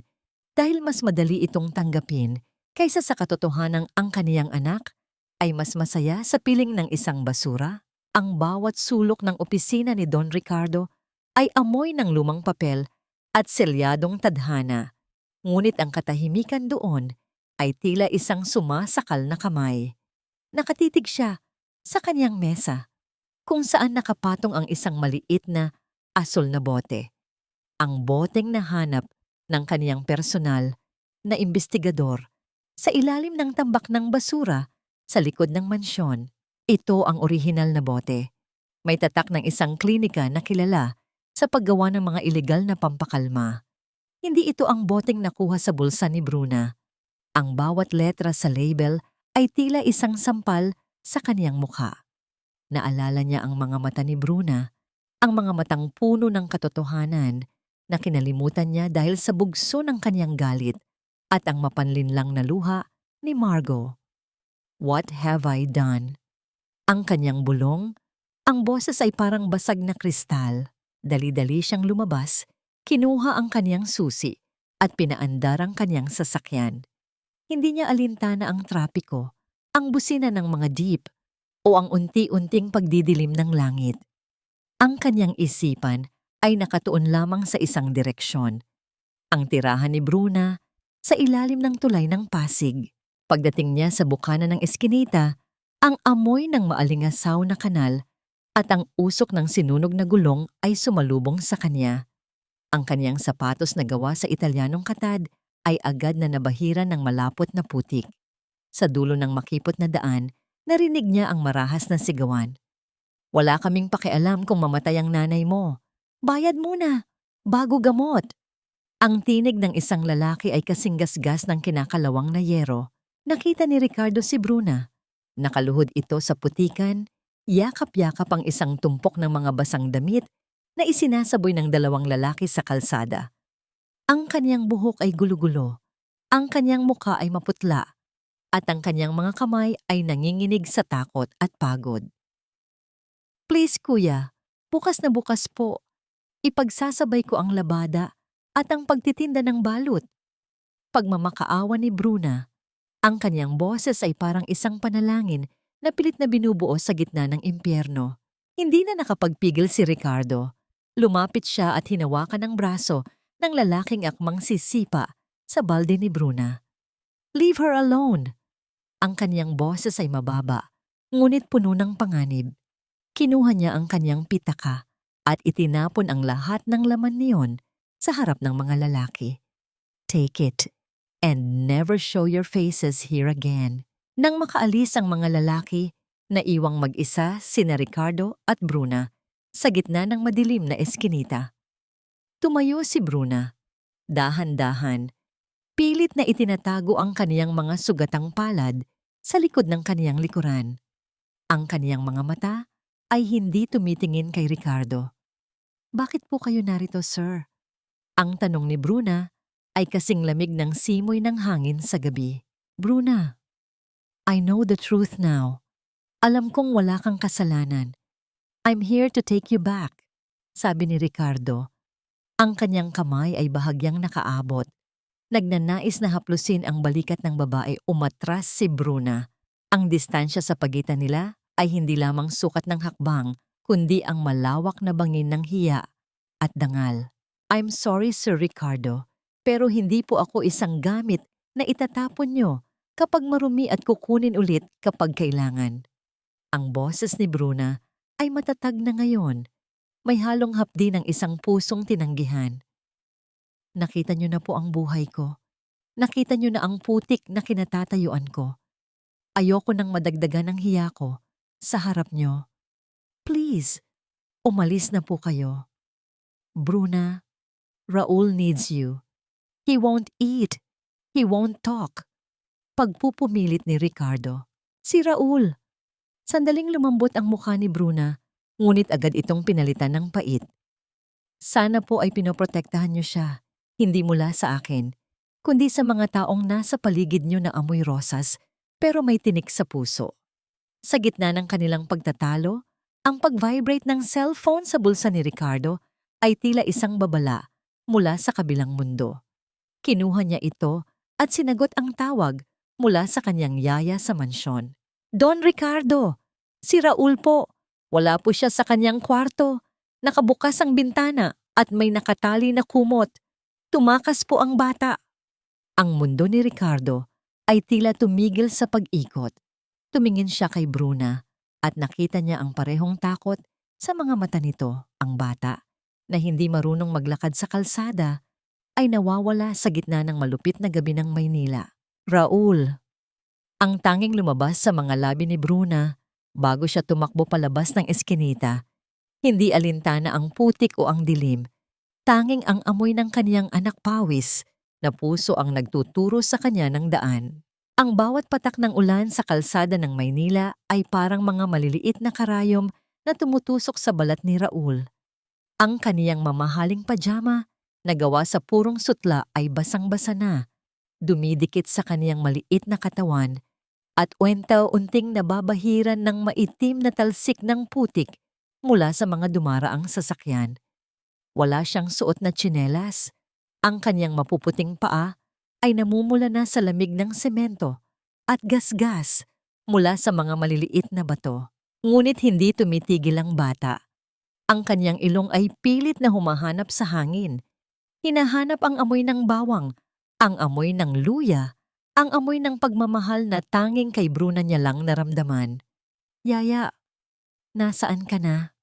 dahil mas madali itong tanggapin kaysa sa katotohanang ang kaniyang anak ay mas masaya sa piling ng isang basura? Ang bawat sulok ng opisina ni Don Ricardo ay amoy ng lumang papel at selyadong tadhana. Ngunit ang katahimikan doon ay tila isang sumasakal na kamay. Nakatitig siya sa kaniyang mesa, kung saan nakapatong ang isang maliit na asol na bote. Ang boteng nahanap ng kaniyang personal na imbestigador sa ilalim ng tambak ng basura sa likod ng mansyon. Ito ang orihinal na bote. May tatak ng isang klinika na kilala sa paggawa ng mga ilegal na pampakalma. Hindi ito ang boteng nakuha sa bulsa ni Bruna. Ang bawat letra sa label ay tila isang sampal sa kaniyang mukha. Naalala niya ang mga mata ni Bruna, ang mga matang puno ng katotohanan na kinalimutan niya dahil sa bugso ng kaniyang galit at ang mapanlinlang na luha ni Margot. What have I done? Ang kanyang bulong, ang boses ay parang basag na kristal. Dali-dali siyang lumabas, kinuha ang kaniyang susi at pinaandar ang kaniyang sasakyan. Hindi niya alintana ang trapiko, ang busina ng mga jeep, o ang unti-unting pagdidilim ng langit. Ang kanyang isipan ay nakatuon lamang sa isang direksyon. Ang tirahan ni Bruna sa ilalim ng tulay ng Pasig. Pagdating niya sa bukana ng eskinita, ang amoy ng maalingasaw na kanal at ang usok ng sinunog na gulong ay sumalubong sa kanya. Ang kanyang sapatos na gawa sa Italianong katad ay agad na nabahiran ng malapot na putik. Sa dulo ng makipot na daan, narinig niya ang marahas na sigawan. "Wala kaming pakialam kung mamatay ang nanay mo. Bayad muna, bago gamot." Ang tinig ng isang lalaki ay kasing gasgas ng kinakalawang na yero. Nakita ni Ricardo si Bruna. Nakaluhod ito sa putikan, yakap-yakap ang isang tumpok ng mga basang damit na isinasaboy ng dalawang lalaki sa kalsada. Ang kanyang buhok ay gulo-gulo, ang kanyang muka ay maputla, at ang kanyang mga kamay ay nanginginig sa takot at pagod. "Please kuya, bukas na bukas po. Ipagsasabay ko ang labada at ang pagtitinda ng balot." Pagmamakaawa ni Bruna, ang kanyang boses ay parang isang panalangin na pilit na binubuo sa gitna ng impyerno. Hindi na nakapagpigil si Ricardo. Lumapit siya at hinawakan ng braso ng lalaking akmang sisipa sa balde ni Bruna. "Leave her alone." Ang kanyang boses ay mababa, ngunit puno ng panganib. Kinuha niya ang kanyang pitaka at itinapon ang lahat ng laman niyon sa harap ng mga lalaki. "Take it and never show your faces here again." Nang makaalis ang mga lalaki, naiwang mag-isa sina Ricardo at Bruna sa gitna ng madilim na eskinita. Tumayo si Bruna. Dahan-dahan, pilit na itinatago ang kaniyang mga sugatang palad sa likod ng kaniyang likuran. Ang kaniyang mga mata ay hindi tumitingin kay Ricardo. "Bakit po kayo narito, sir?" Ang tanong ni Bruna ay kasing lamig ng simoy ng hangin sa gabi. "Bruna, I know the truth now. Alam kong wala kang kasalanan. I'm here to take you back," sabi ni Ricardo. Ang kanyang kamay ay bahagyang nakaabot. Nagnanais na haplusin ang balikat ng babae, umatras si Bruna. Ang distansya sa pagitan nila ay hindi lamang sukat ng hakbang, kundi ang malawak na bangin ng hiya at dangal. "I'm sorry, Sir Ricardo, pero hindi po ako isang gamit na itatapon nyo kapag marumi at kukunin ulit kapag kailangan." Ang boses ni Bruna ay matatag na ngayon. May halong hapdi ng isang pusong tinanggihan. "Nakita nyo na po ang buhay ko. Nakita nyo na ang putik na kinatatayuan ko. Ayoko nang madagdagan ang hiya ko sa harap nyo. Please, umalis na po kayo." "Bruna, Raul needs you. He won't eat. He won't talk." Pagpupumilit ni Ricardo. "Si Raul." Sandaling lumambot ang mukha ni Bruna, ngunit agad itong pinalitan ng pait. "Sana po ay pinoprotektahan niyo siya, hindi mula sa akin, kundi sa mga taong nasa paligid niyo na amoy rosas pero may tinik sa puso." Sa gitna ng kanilang pagtatalo, ang pag-vibrate ng cellphone sa bulsa ni Ricardo ay tila isang babala mula sa kabilang mundo. Kinuha niya ito at sinagot ang tawag mula sa kanyang yaya sa mansyon. "Don Ricardo, si Raul po. Wala po siya sa kanyang kwarto. Nakabukas ang bintana at may nakatali na kumot. Tumakas po ang bata." Ang mundo ni Ricardo ay tila tumigil sa pag-ikot. Tumingin siya kay Bruna at nakita niya ang parehong takot sa mga mata nito. Ang bata, na hindi marunong maglakad sa kalsada, ay nawawala sa gitna ng malupit na gabi ng Maynila. "Raul." Ang tanging lumabas sa mga labi ni Bruna bago siya tumakbo palabas ng eskinita. Hindi alintana ang putik o ang dilim. Tanging ang amoy ng kaniyang anak pawis na puso ang nagtuturo sa kanya ng daan. Ang bawat patak ng ulan sa kalsada ng Maynila ay parang mga maliliit na karayom na tumutusok sa balat ni Raul. Ang kaniyang mamahaling pajama na gawa sa purong sutla ay basang-basa na, dumidikit sa kaniyang maliit na katawan at unti-unting nababahiran ng maitim na talsik ng putik mula sa mga dumaraang sasakyan. Wala siyang suot na tsinelas. Ang kanyang mapuputing paa ay namumula na sa lamig ng semento at gasgas mula sa mga maliliit na bato. Ngunit hindi tumitigil ang bata. Ang kanyang ilong ay pilit na humahanap sa hangin. Hinahanap ang amoy ng bawang, ang amoy ng luya, ang amoy ng pagmamahal na tanging kay Bruna niya lang naramdaman. "Yaya, Nasaan ka na?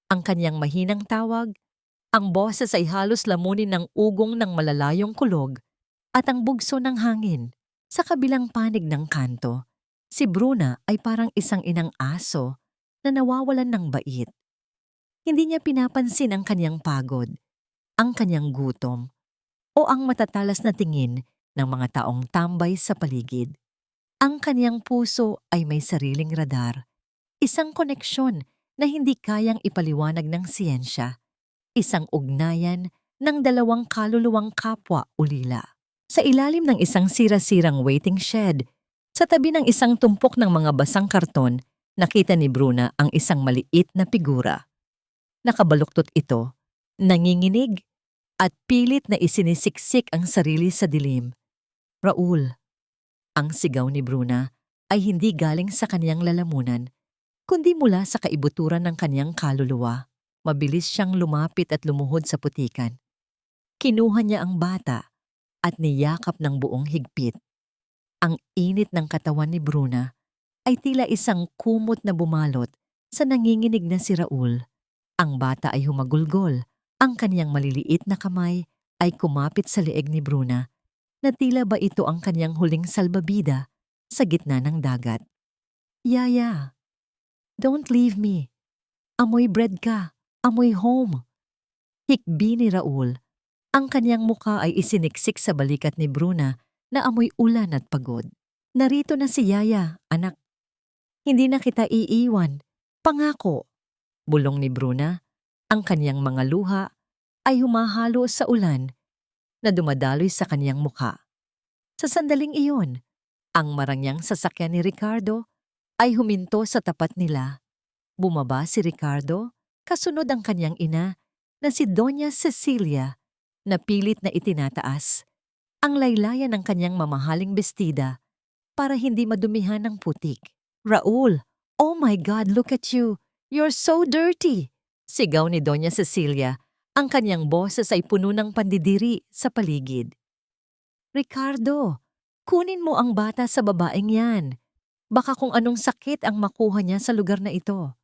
Ang kanyang mahinang tawag, ang boses ay halos lamunin ng ugong ng malalayong kulog at ang bugso ng hangin. Sa kabilang panig ng kanto, si Bruna ay parang isang inang aso na nawawalan ng bait. Hindi niya pinapansin ang kanyang pagod, ang kanyang gutom, o ang matatalas na tingin ng mga taong tambay sa paligid. Ang kanyang puso ay may sariling radar, isang koneksyon na hindi kayang ipaliwanag ng siyensya, isang ugnayan ng dalawang kaluluwang kapwa ulila. Sa ilalim ng isang sira-sirang waiting shed, sa tabi ng isang tumpok ng mga basang karton, nakita ni Bruna ang isang maliit na figura. Nakabaluktot ito, nanginginig, at pilit na isinisiksik ang sarili sa dilim. Raul, ang sigaw ni Bruna ay hindi galing sa kaniyang lalamunan, kundi mula sa kaibuturan ng kaniyang kaluluwa. Mabilis siyang lumapit at lumuhod sa putikan. Kinuha niya ang bata at niyakap ng buong higpit. Ang init ng katawan ni Bruna ay tila isang kumot na bumalot sa nanginginig na si Raul. Ang bata ay humagulgol. Ang kaniyang maliliit na kamay ay kumapit sa leeg ni Bruna na tila ba ito ang kaniyang huling salbabida sa gitna ng dagat. Yaya, don't leave me. Amoy bread ka. Amoy home. Hikbi ni Raul. Ang kaniyang muka ay isiniksik sa balikat ni Bruna na amoy ulan at pagod. Narito na si Yaya, anak. Hindi na kita iiwan. Pangako. Bulong ni Bruna. Ang kaniyang mga luha ay humahalo sa ulan na dumadaloy sa kaniyang muka. Sa sandaling iyon, ang marangyang sasakyan ni Ricardo ay huminto sa tapat nila. Bumaba si Ricardo, kasunod ang kanyang ina na si Doña Cecilia na pilit na itinataas ang laylayan ng kanyang mamahaling bestida para hindi madumihan ng putik. Raul, oh my God, look at you. You're so dirty. Sigaw ni Doña Cecilia. Ang kanyang boses ay puno ng pandidiri sa paligid. Ricardo, kunin mo ang bata sa babaeng yan. Baka kung anong sakit ang makuha niya sa lugar na ito.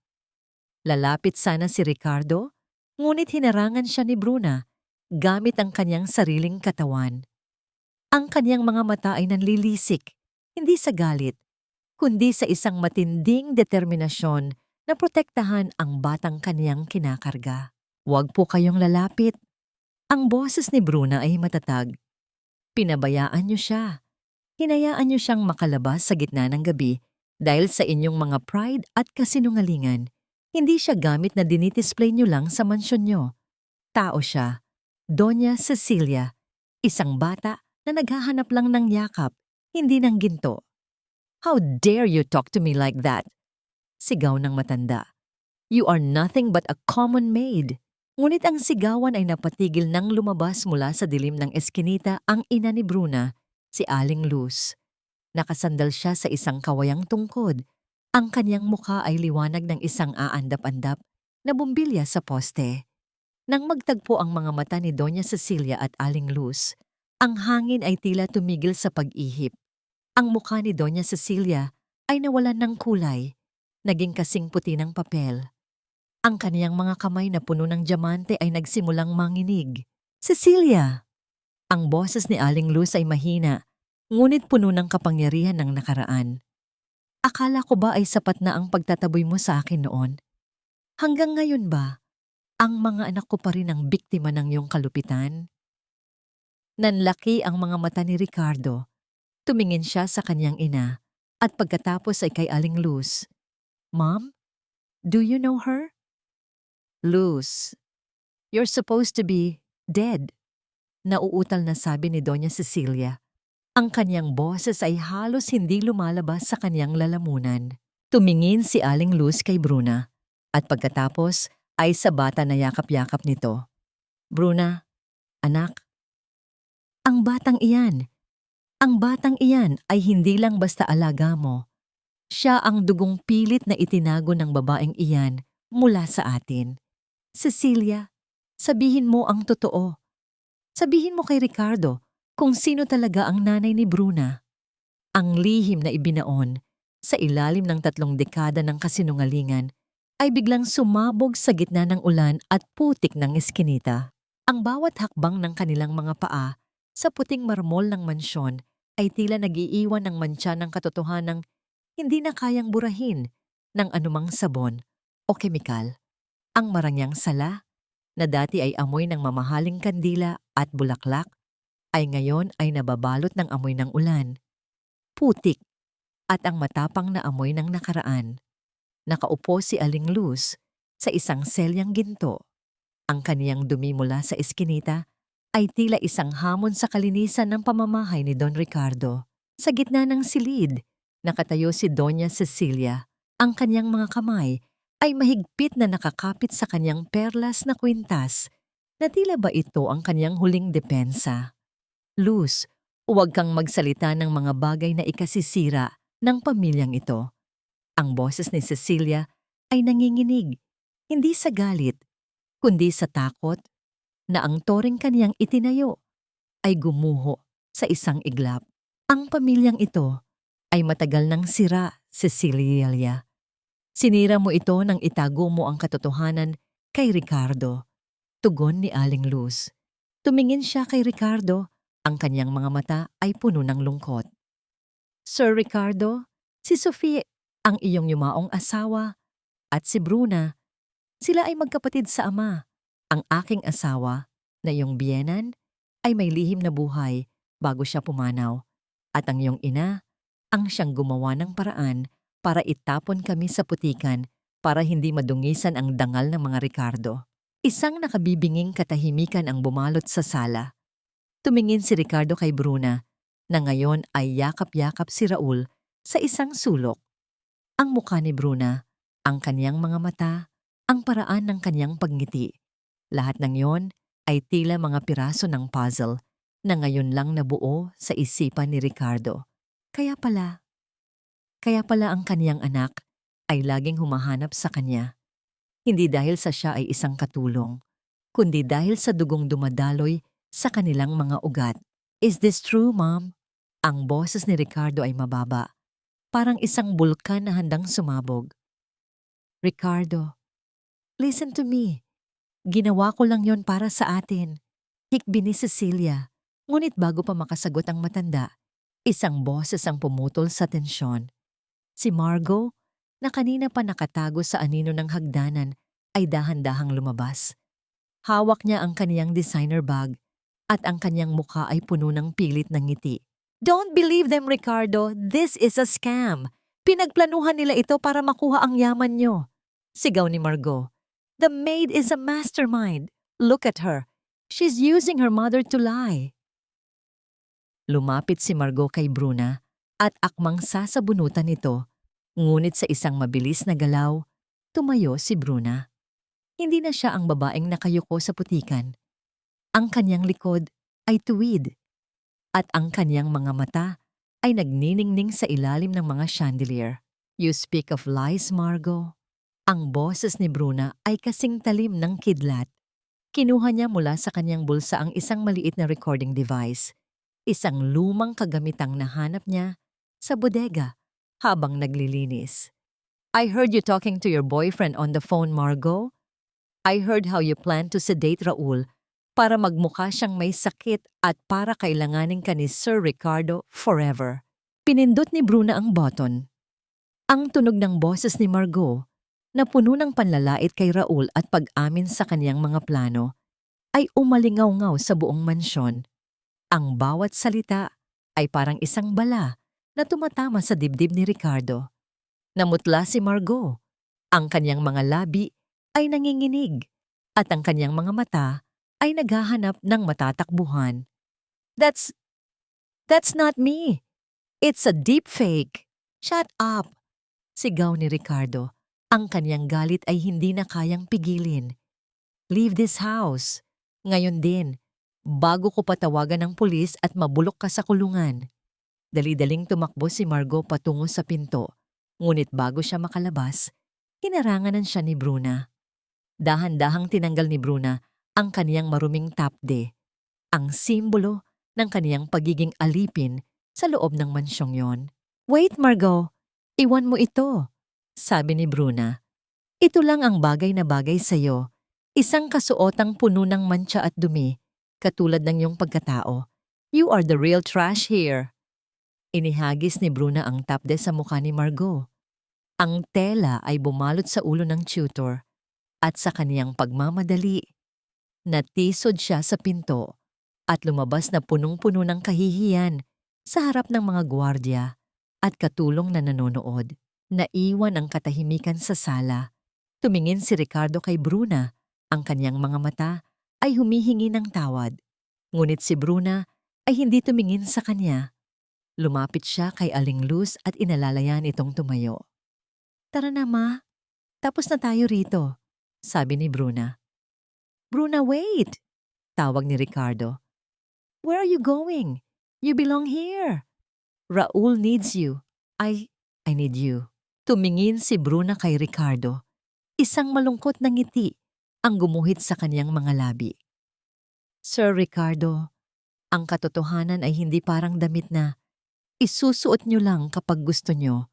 Lalapit sana si Ricardo, ngunit hinarangan siya ni Bruna gamit ang kanyang sariling katawan. Ang kanyang mga mata ay nanlilisik, hindi sa galit, kundi sa isang matinding determinasyon na protektahan ang batang kaniyang kinakarga. Huwag po kayong lalapit. Ang boses ni Bruna ay matatag. Pinabayaan niyo siya. Hinayaan niyo siyang makalabas sa gitna ng gabi dahil sa inyong mga pride at kasinungalingan. Hindi siya gamit na dinidisplay niyo lang sa mansyon niyo. Tao siya, Doña Cecilia, isang bata na naghahanap lang ng yakap, hindi ng ginto. How dare you talk to me like that? Sigaw ng matanda. You are nothing but a common maid. Ngunit ang sigawan ay napatigil nang lumabas mula sa dilim ng eskinita ang ina ni Bruna, si Aling Luz. Nakasandal siya sa isang kawayang tungkod. Ang kanyang mukha ay liwanag ng isang aandap-andap na bumbilya sa poste. Nang magtagpo ang mga mata ni Doña Cecilia at Aling Luz, ang hangin ay tila tumigil sa pag-ihip. Ang mukha ni Doña Cecilia ay nawalan ng kulay, naging kasing puti ng papel. Ang kaniyang mga kamay na puno ng diamante ay nagsimulang manginig. Cecilia! Ang boses ni Aling Luz ay mahina, ngunit puno ng kapangyarihan ng nakaraan. Akala ko ba ay sapat na ang pagtataboy mo sa akin noon? Hanggang ngayon ba, ang mga anak ko pa rin ang biktima ng iyong kalupitan? Nanlaki ang mga mata ni Ricardo. Tumingin siya sa kanyang ina at pagkatapos ay kay Aling Luz. Mom, do you know her? Luz, you're supposed to be dead. Nauutal na sabi ni Doña Cecilia. Ang kanyang boses ay halos hindi lumalabas sa kanyang lalamunan. Tumingin si Aling Luz kay Bruna at pagkatapos ay sa bata na yakap-yakap nito. Bruna, anak, ang batang iyan ay hindi lang basta alaga mo. Siya ang dugong pilit na itinago ng babaeng iyan mula sa atin. Cecilia, sabihin mo ang totoo. Sabihin mo kay Ricardo kung sino talaga ang nanay ni Bruna. Ang lihim na ibinaon sa ilalim ng 3 dekada ng kasinungalingan ay biglang sumabog sa gitna ng ulan at putik ng eskinita. Ang bawat hakbang ng kanilang mga paa sa puting marmol ng mansyon ay tila nagiiwan ng mantsa ng katotohanang hindi na kayang burahin ng anumang sabon o kemikal. Ang marangyang sala, na dati ay amoy ng mamahaling kandila at bulaklak, ay ngayon ay nababalot ng amoy ng ulan, putik, at ang matapang na amoy ng nakaraan. Nakaupo si Aling Luz sa isang selyang ginto. Ang kaniyang dumi mula sa eskinita ay tila isang hamon sa kalinisan ng pamamahay ni Don Ricardo. Sa gitna ng silid, nakatayo si Doña Cecilia. Ang kaniyang mga kamay ay mahigpit na nakakapit sa kaniyang perlas na kwintas na tila ba ito ang kaniyang huling depensa. Luz, huwag kang magsalita ng mga bagay na ikasisira ng pamilyang ito. Ang boses ni Cecilia ay nanginginig, hindi sa galit, kundi sa takot na ang toring kaniyang itinayo ay gumuho sa isang iglap. Ang pamilyang ito ay matagal nang sira, Cecilia. Sinira mo ito nang itago mo ang katotohanan kay Ricardo. Tugon ni Aling Luz. Tumingin siya kay Ricardo, ang kanyang mga mata ay puno ng lungkot. Sir Ricardo, si Sophie ang iyong yumaong asawa, at si Bruna, sila ay magkapatid sa ama. Ang aking asawa, na iyong biyenan, ay may lihim na buhay bago siya pumanaw. At ang iyong ina, ang siyang gumawa ng paraan para itapon kami sa putikan para hindi madungisan ang dangal ng mga Ricardo. Isang nakabibinging katahimikan ang bumalot sa sala. Tumingin si Ricardo kay Bruna, na ngayon ay yakap-yakap si Raul sa isang sulok. Ang mukha ni Bruna, ang kaniyang mga mata, ang paraan ng kaniyang pagngiti. Lahat ng yon ay tila mga piraso ng puzzle na ngayon lang nabuo sa isipan ni Ricardo. Kaya pala ang kaniyang anak ay laging humahanap sa kanya. Hindi dahil sa siya ay isang katulong, kundi dahil sa dugong dumadaloy sa kanilang mga ugat. Is this true, Mom? Ang boses ni Ricardo ay mababa, parang isang bulkan na handang sumabog. Ricardo, listen to me. Ginawa ko lang yon para sa atin. Hikbi ni Cecilia. Ngunit bago pa makasagot ang matanda, isang boses ang pumutol sa tensyon. Si Margot, na kanina pa nakatago sa anino ng hagdanan, ay dahan-dahang lumabas. Hawak niya ang kaniyang designer bag at ang kaniyang mukha ay puno ng pilit ng ngiti. Don't believe them, Ricardo. This is a scam. Pinagplanuhan nila ito para makuha ang yaman niyo. Sigaw ni Margot. The maid is a mastermind. Look at her. She's using her mother to lie. Lumapit si Margot kay Bruna at akmang sasabunutan ito, ngunit sa isang mabilis na galaw, tumayo si Bruna. Hindi na siya ang babaeng nakayuko sa putikan. Ang kanyang likod ay tuwid at ang kanyang mga mata ay nagniningning sa ilalim ng mga chandelier. You speak of lies, Margot. Ang boses ni Bruna ay kasing talim ng kidlat. Kinuha niya mula sa kanyang bulsa ang isang maliit na recording device, isang lumang kagamitang nahanap niya sa bodega habang naglilinis. I heard you talking to your boyfriend on the phone, Margot. I heard how you plan to sedate Raul para magmukha siyang may sakit at para kailanganin ka ni Sir Ricardo forever. Pinindot ni Bruna ang button. Ang tunog ng boses ni Margot, na puno ng panlalait kay Raul at pag-amin sa kaniyang mga plano, ay umalingaw-ngaw sa buong mansyon. Ang bawat salita ay parang isang bala na tumatama sa dibdib ni Ricardo. Namutla si Margot. Ang kaniyang mga labi ay nanginginig at ang kaniyang mga mata ay naghahanap ng matatakbuhan. That's not me. It's a deep fake. Shut up. Sigaw ni Ricardo. Ang kaniyang galit ay hindi na kayang pigilin. Leave this house. Ngayon din, bago ko patawagan ng pulis at mabulok ka sa kulungan. Dali-daling tumakbo si Margot patungo sa pinto. Ngunit bago siya makalabas, hinaranganan siya ni Bruna. Dahan-dahang tinanggal ni Bruna ang kaniyang maruming tapde, ang simbolo ng kaniyang pagiging alipin sa loob ng mansyong yon. Wait, Margot! Iwan mo ito! Sabi ni Bruna. Ito lang ang bagay na bagay sa'yo. Isang kasuotang puno ng mantsa at dumi, katulad ng iyong pagkatao. You are the real trash here. Inihagis ni Bruna ang tapde sa mukha ni Margot. Ang tela ay bumalot sa ulo ng tutor at sa kaniyang pagmamadali, natisod siya sa pinto at lumabas na punong-puno ng kahihiyan sa harap ng mga gwardya at katulong na nanonood. Naiwan ang katahimikan sa sala. Tumingin si Ricardo kay Bruna. Ang kaniyang mga mata ay humihingi ng tawad. Ngunit si Bruna ay hindi tumingin sa kanya. Lumapit siya kay Aling Luz at inalalayan itong tumayo. "Tara na, Ma. Tapos na tayo rito," sabi ni Bruna. "Bruna, wait!" tawag ni Ricardo. "Where are you going? You belong here. Raul needs you. I need you." Tumingin si Bruna kay Ricardo. Isang malungkot na ngiti ang gumuhit sa kaniyang mga labi. "Sir Ricardo, ang katotohanan ay hindi parang damit na isusuot niyo lang kapag gusto niyo.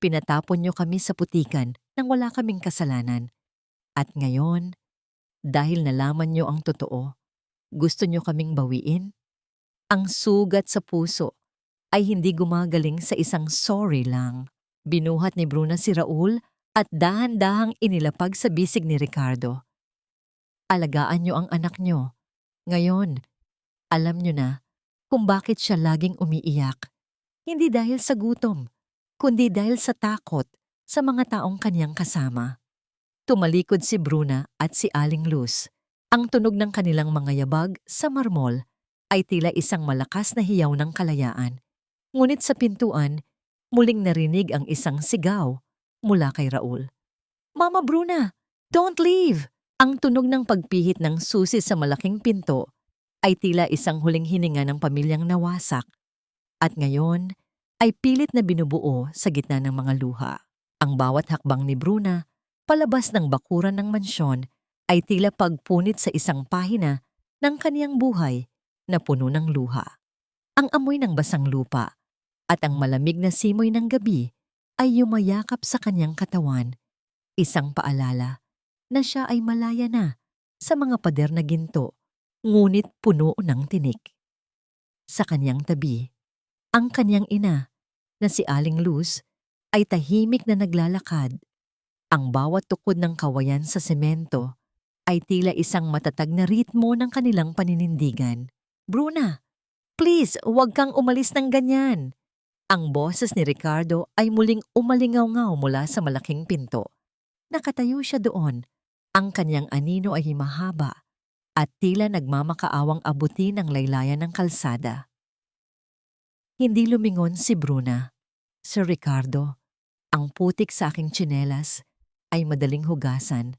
Pinatapon niyo kami sa putikan nang wala kaming kasalanan. At ngayon, dahil nalaman niyo ang totoo, gusto niyo kaming bawiin? Ang sugat sa puso ay hindi gumagaling sa isang sorry lang." Binuhat ni Bruna si Raul at dahan-dahang inilapag sa bisig ni Ricardo. "Alagaan niyo ang anak niyo. Ngayon, alam niyo na kung bakit siya laging umiiyak. Hindi dahil sa gutom, kundi dahil sa takot sa mga taong kaniyang kasama." Tumalikod si Bruna at si Aling Luz. Ang tunog ng kanilang mga yabag sa marmol ay tila isang malakas na hiyaw ng kalayaan. Ngunit sa pintuan, muling narinig ang isang sigaw mula kay Raul. "Mama Bruna, don't leave!" Ang tunog ng pagpihit ng susi sa malaking pinto ay tila isang huling hininga ng pamilyang nawasak. At ngayon ay pilit na binubuo sa gitna ng mga luha. Ang bawat hakbang ni Bruna palabas ng bakuran ng mansyon ay tila pagpunit sa isang pahina ng kaniyang buhay na puno ng luha. Ang amoy ng basang lupa at ang malamig na simoy ng gabi ay yumayakap sa kanyang katawan, isang paalala na siya ay malaya na sa mga pader na ginto, ngunit puno ng tinik. Sa kanyang tabi, ang kanyang ina na si Aling Luz ay tahimik na naglalakad. Ang bawat tukod ng kawayan sa semento ay tila isang matatag na ritmo ng kanilang paninindigan. "Bruna, please, huwag kang umalis ng ganyan." Ang boses ni Ricardo ay muling umalingaw-ngaw mula sa malaking pinto. Nakatayo siya doon. Ang kanyang anino ay himahaba at tila nagmamakaawang abutin ang laylayan ng kalsada. Hindi lumingon si Bruna. "Sir Ricardo, ang putik sa aking tsinelas ay madaling hugasan,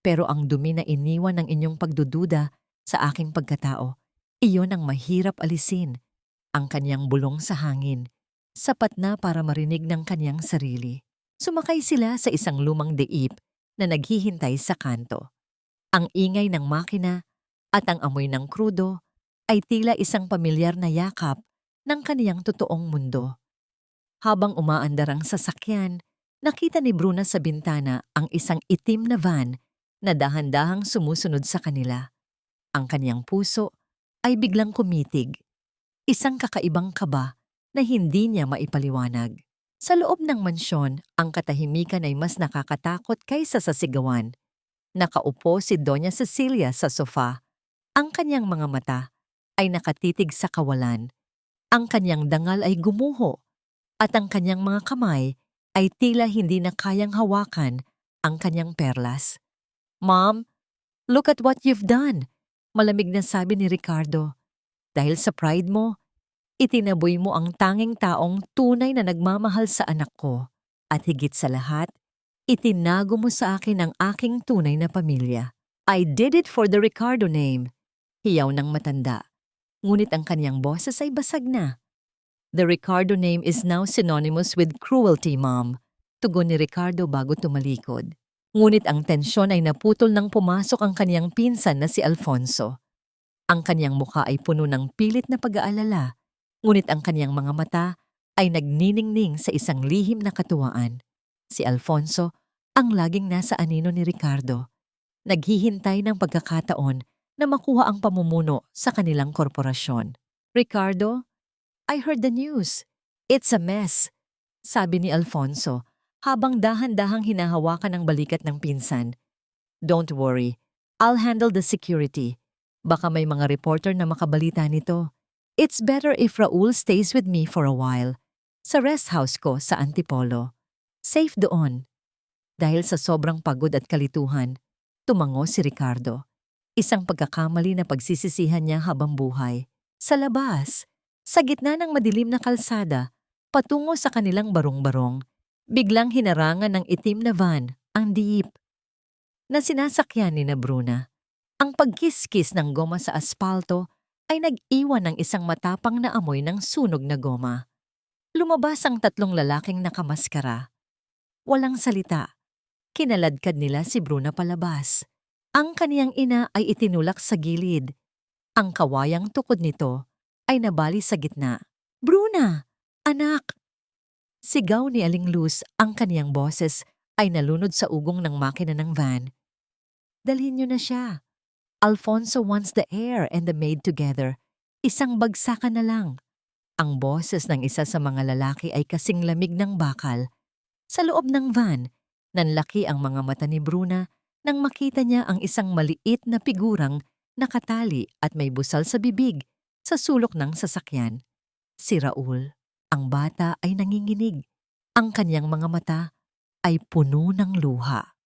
pero ang dumi na iniwan ng inyong pagdududa sa aking pagkatao, iyon ang mahirap alisin." Ang kanyang bulong sa hangin, sapat na para marinig ng kanyang sarili. Sumakay sila sa isang lumang deip na naghihintay sa kanto. Ang ingay ng makina at ang amoy ng krudo ay tila isang pamilyar na yakap ng kaniyang totoong mundo. Habang umaandar ang sasakyan, nakita ni Bruna sa bintana ang isang itim na van na dahan-dahang sumusunod sa kanila. Ang kaniyang puso ay biglang kumitig. Isang kakaibang kaba na hindi niya maipaliwanag. Sa loob ng mansyon, ang katahimikan ay mas nakakatakot kaysa sa sigawan. Nakaupo si Doña Cecilia sa sofa. Ang kanyang mga mata ay nakatitig sa kawalan. Ang kanyang dangal ay gumuho at ang kanyang mga kamay ay tila hindi na kayang hawakan ang kanyang perlas. "Mom, look at what you've done," malamig na sabi ni Ricardo. "Dahil sa pride mo, itinaboy mo ang tanging taong tunay na nagmamahal sa anak ko. At higit sa lahat, itinago mo sa akin ang aking tunay na pamilya. I did it for the Ricardo name." Hiyaw ng matanda, ngunit ang kanyang boses ay basag na. "The Ricardo name is now synonymous with cruelty, Mom," tugon ni Ricardo bago tumalikod. Ngunit ang tensyon ay naputol nang pumasok ang kanyang pinsan na si Alfonso. Ang kanyang mukha ay puno ng pilit na pag-aalala, ngunit ang kanyang mga mata ay nagniningning sa isang lihim na katuwaan. Si Alfonso ang laging nasa anino ni Ricardo, naghihintay ng pagkakataon na makuha ang pamumuno sa kanilang korporasyon. "Ricardo, I heard the news. It's a mess," sabi ni Alfonso habang dahan-dahang hinahawakan ang balikat ng pinsan. "Don't worry, I'll handle the security. Baka may mga reporter na makabalita nito. It's better if Raul stays with me for a while. Sa rest house ko sa Antipolo. Safe doon." Dahil sa sobrang pagod at kalituhan, tumango si Ricardo. Isang pagkakamali na pagsisisihan niya habang buhay. Sa labas, sa gitna ng madilim na kalsada, patungo sa kanilang barong-barong, biglang hinarangan ng itim na van, ang Jeep, na sinasakyan ni na Bruna. Ang pagkiskis ng goma sa aspalto ay nag-iwan ng isang matapang na amoy ng sunog na goma. Lumabas ang tatlong lalaking nakamaskara. Walang salita. Kinaladkad nila si Bruna palabas. Ang kaniyang ina ay itinulak sa gilid. Ang kawayang tukod nito ay nabali sa gitna. "Bruna! Anak!" Sigaw ni Aling Luz, ang kaniyang boses ay nalunod sa ugong ng makina ng van. "Dalhin niyo na siya. Alfonso wants the heir and the maid together. Isang bagsakan na lang." Ang boses ng isa sa mga lalaki ay kasing lamig ng bakal. Sa loob ng van, nanlaki ang mga mata ni Bruna nang makita niya ang isang maliit na figurang nakatali at may busal sa bibig sa sulok ng sasakyan. Si Raul, ang bata, ay nanginginig. Ang kanyang mga mata ay puno ng luha.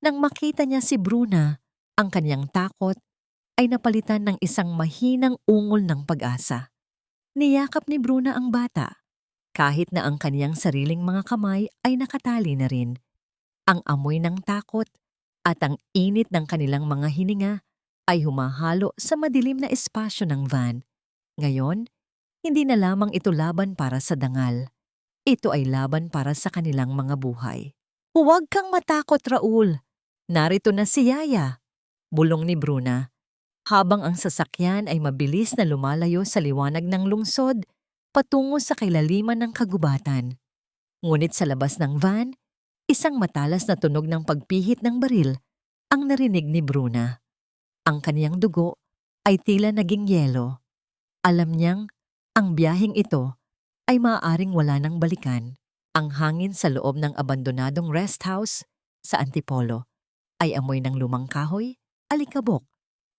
Nang makita niya si Bruna, ang kanyang takot ay napalitan ng isang mahinang ungol ng pag-asa. Niyakap ni Bruna ang bata, kahit na ang kaniyang sariling mga kamay ay nakatali na rin. Ang amoy ng takot at ang init ng kanilang mga hininga ay humahalo sa madilim na espasyo ng van. Ngayon, hindi na lamang ito laban para sa dangal. Ito ay laban para sa kanilang mga buhay. "Huwag kang matakot, Raul. Narito na si Yaya," bulong ni Bruna, habang ang sasakyan ay mabilis na lumalayo sa liwanag ng lungsod patungo sa kailaliman ng kagubatan. Ngunit sa labas ng van, isang matalas na tunog ng pagpihit ng baril ang narinig ni Bruna. Ang kaniyang dugo ay tila naging yelo. Alam niyang ang biyaheng ito ay maaaring wala ng balikan. Ang hangin sa loob ng abandonadong rest house sa Antipolo ay amoy ng lumang kahoy, alikabok,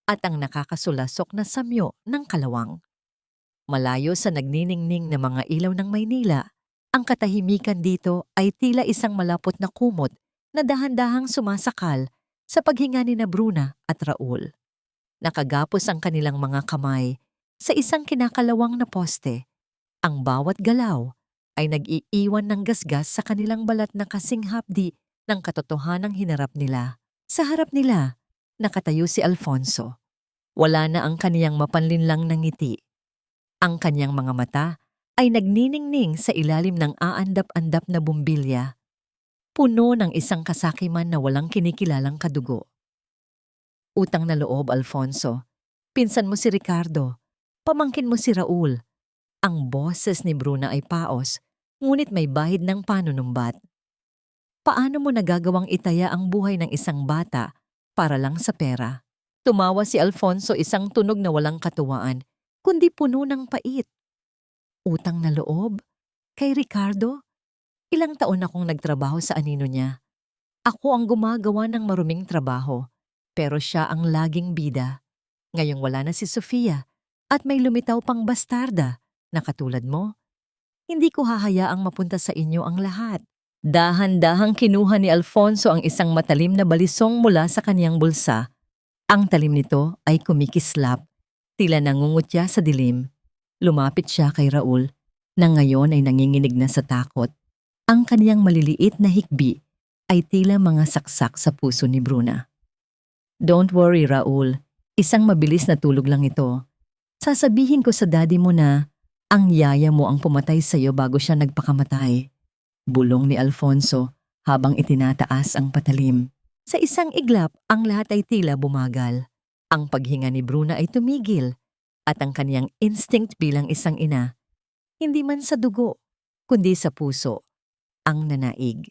at ang nakakasulasok na samyo ng kalawang. Malayo sa nagniningning na mga ilaw ng Maynila, ang katahimikan dito ay tila isang malapot na kumot na dahan-dahang sumasakal sa paghinga ni na Bruna at Raul. Nakagapos ang kanilang mga kamay sa isang kinakalawang na poste. Ang bawat galaw ay nag-iiwan ng gasgas sa kanilang balat na kasing hapdi ng katotohanang hinarap nila. Sa harap nila, nakatayo si Alfonso. Wala na ang kaniyang mapanlinlang na ngiti. Ang kanyang mga mata ay nagniningning sa ilalim ng aandap-andap na bumbilya, puno ng isang kasakiman na walang kinikilalang kadugo. "Utang na loob, Alfonso. Pinsan mo si Ricardo. Pamangkin mo si Raul." Ang boses ni Bruna ay paos, ngunit may bahid ng panunumbat. "Paano mo nagagawang itaya ang buhay ng isang bata para lang sa pera?" Tumawa si Alfonso, isang tunog na walang katuwaan, kundi puno ng pait. "Utang na loob? Kay Ricardo? Ilang taon akong nagtrabaho sa anino niya. Ako ang gumagawa ng maruming trabaho, pero siya ang laging bida. Ngayong wala na si Sofia at may lumitaw pang bastarda na katulad mo. Hindi ko hahayaang mapunta sa inyo ang lahat." Dahan-dahang kinuha ni Alfonso ang isang matalim na balisong mula sa kaniyang bulsa. Ang talim nito ay kumikislap, tila nangungutya sa dilim. Lumapit siya kay Raul, na ngayon ay nanginginig na sa takot. Ang kaniyang maliliit na hikbi ay tila mga saksak sa puso ni Bruna. "Don't worry, Raul. Isang mabilis na tulog lang ito. Sasabihin ko sa daddy mo na ang yaya mo ang pumatay sa iyo bago siya nagpakamatay," bulong ni Alfonso habang itinataas ang patalim. Sa isang iglap, ang lahat ay tila bumagal. Ang paghinga ni Bruna ay tumigil at ang kaniyang instinct bilang isang ina, hindi man sa dugo, kundi sa puso, ang nanaig.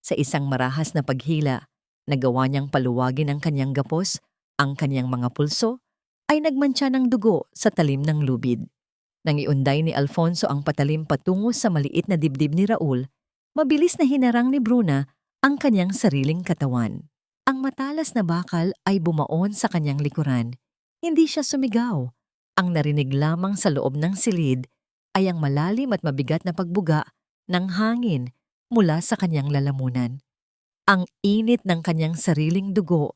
Sa isang marahas na paghila, nagawa niyang paluwagin ang kanyang gapos, ang kanyang mga pulso, ay nagmantsa ng dugo sa talim ng lubid. Nang iunday ni Alfonso ang patalim patungo sa maliit na dibdib ni Raul, mabilis na hinarang ni Bruna ang kanyang sariling katawan. Ang matalas na bakal ay bumaon sa kanyang likuran. Hindi siya sumigaw. Ang narinig lamang sa loob ng silid ay ang malalim at mabigat na pagbuga ng hangin mula sa kanyang lalamunan. Ang init ng kanyang sariling dugo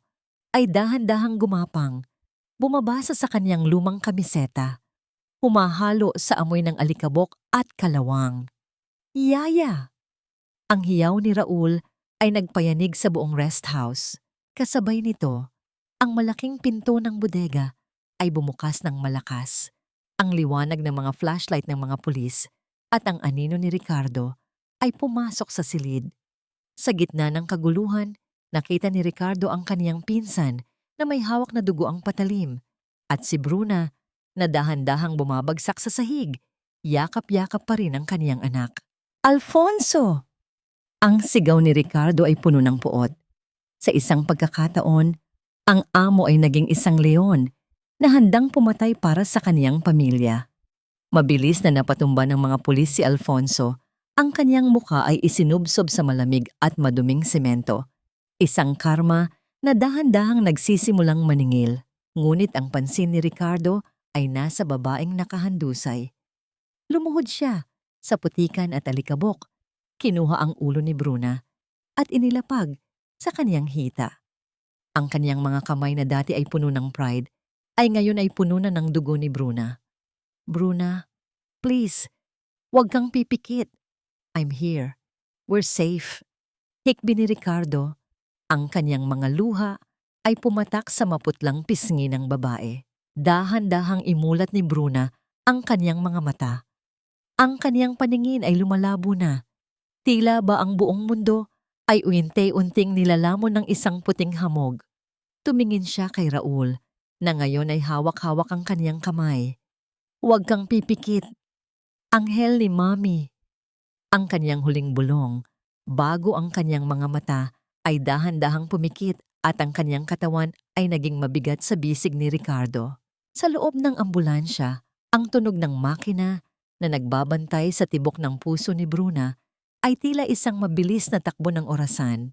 ay dahan-dahang gumapang, bumabasa sa kanyang lumang kamiseta, humahalo sa amoy ng alikabok at kalawang. Yaya! Ang hiyaw ni Raul ay nagpayanig sa buong rest house. Kasabay nito, ang malaking pinto ng bodega ay bumukas ng malakas. Ang liwanag ng mga flashlight ng mga pulis at ang anino ni Ricardo ay pumasok sa silid. Sa gitna ng kaguluhan, nakita ni Ricardo ang kaniyang pinsan na may hawak na dugo ang patalim at si Bruna na dahan-dahang bumabagsak sa sahig. Yakap-yakap pa rin ang kaniyang anak. Alfonso! Ang sigaw ni Ricardo ay puno ng puot. Sa isang pagkakataon, ang amo ay naging isang leon na handang pumatay para sa kaniyang pamilya. Mabilis na napatumba ng mga pulis si Alfonso, ang kaniyang mukha ay isinubsob sa malamig at maduming semento. Isang karma na dahan-dahang nagsisimulang maningil. Ngunit ang pansin ni Ricardo ay nasa babaeng nakahandusay. Lumuhod siya sa putikan at alikabok. Kinuha ang ulo ni Bruna at inilapag sa kaniyang hita. Ang kaniyang mga kamay na dati ay puno ng pride ay ngayon ay puno na ng dugo ni Bruna. Bruna, please, huwag kang pipikit. I'm here. We're safe. Hikbi ni Ricardo. Ang kaniyang mga luha ay pumatak sa maputlang pisngi ng babae. Dahan-dahang imulat ni Bruna ang kaniyang mga mata. Ang kaniyang paningin ay lumalabo na. Tila ba ang buong mundo ay unti-unting nilalamon ng isang puting hamog. Tumingin siya kay Raul na ngayon ay hawak-hawak ang kaniyang kamay. Huwag kang pipikit. Anghel ni Mami. Ang kaniyang huling bulong, bago ang kaniyang mga mata ay dahan-dahang pumikit at ang kaniyang katawan ay naging mabigat sa bisig ni Ricardo. Sa loob ng ambulansya, ang tunog ng makina na nagbabantay sa tibok ng puso ni Bruna ay tila isang mabilis na takbo ng orasan.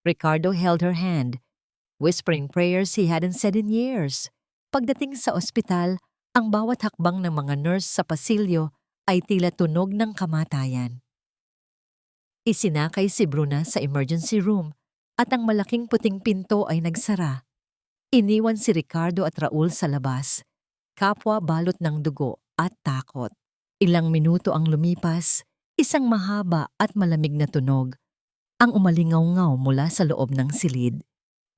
Ricardo held her hand, whispering prayers he hadn't said in years. Pagdating sa ospital, ang bawat hakbang ng mga nurse sa pasilyo ay tila tunog ng kamatayan. Isinakay si Bruna sa emergency room at ang malaking puting pinto ay nagsara. Iniwan si Ricardo at Raul sa labas, kapwa balot ng dugo at takot. Ilang minuto ang lumipas, isang mahaba at malamig na tunog ang umalingaw-ngaw mula sa loob ng silid.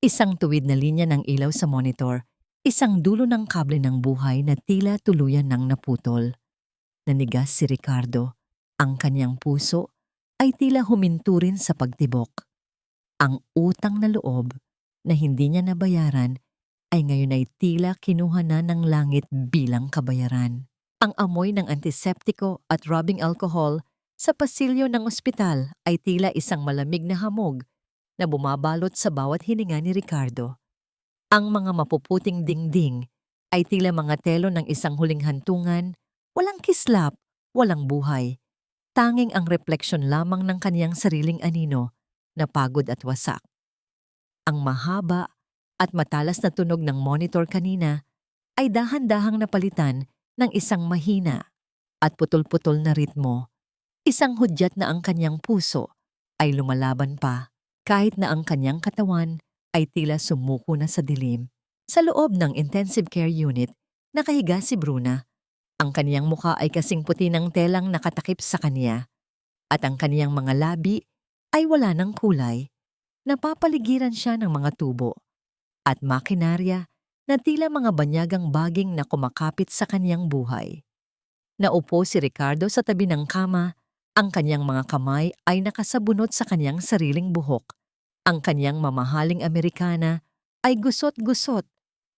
Isang tuwid na linya ng ilaw sa monitor, isang dulo ng kable ng buhay na tila tuluyan ng naputol. Nanigas si Ricardo. Ang kanyang puso ay tila huminto rin sa pagtibok. Ang utang na loob na hindi niya nabayaran ay ngayon ay tila kinuha na ng langit bilang kabayaran. Ang amoy ng antiseptiko at rubbing alcohol sa pasilyo ng ospital ay tila isang malamig na hamog na bumabalot sa bawat hininga ni Ricardo. Ang mga mapuputing dingding ay tila mga telo ng isang huling hantungan, walang kislap, walang buhay. Tanging ang refleksyon lamang ng kaniyang sariling anino na pagod at wasak. Ang mahaba at matalas na tunog ng monitor kanina ay dahan-dahang napalitan ng isang mahina at putol-putol na ritmo. Isang hudyat na ang kanyang puso ay lumalaban pa kahit na ang kanyang katawan ay tila sumuko na sa dilim. Sa loob ng intensive care unit, nakahiga si Bruna. Ang kaniyang mukha ay kasing puti ng telang nakatakip sa kaniya at ang kaniyang mga labi ay wala ng kulay. Napapaligiran siya ng mga tubo at makinarya na tila mga banyagang baging na kumakapit sa kaniyang buhay. Naupo si Ricardo sa tabi ng kama. Ang kanyang mga kamay ay nakasabunot sa kanyang sariling buhok. Ang kanyang mamahaling Amerikana ay gusot-gusot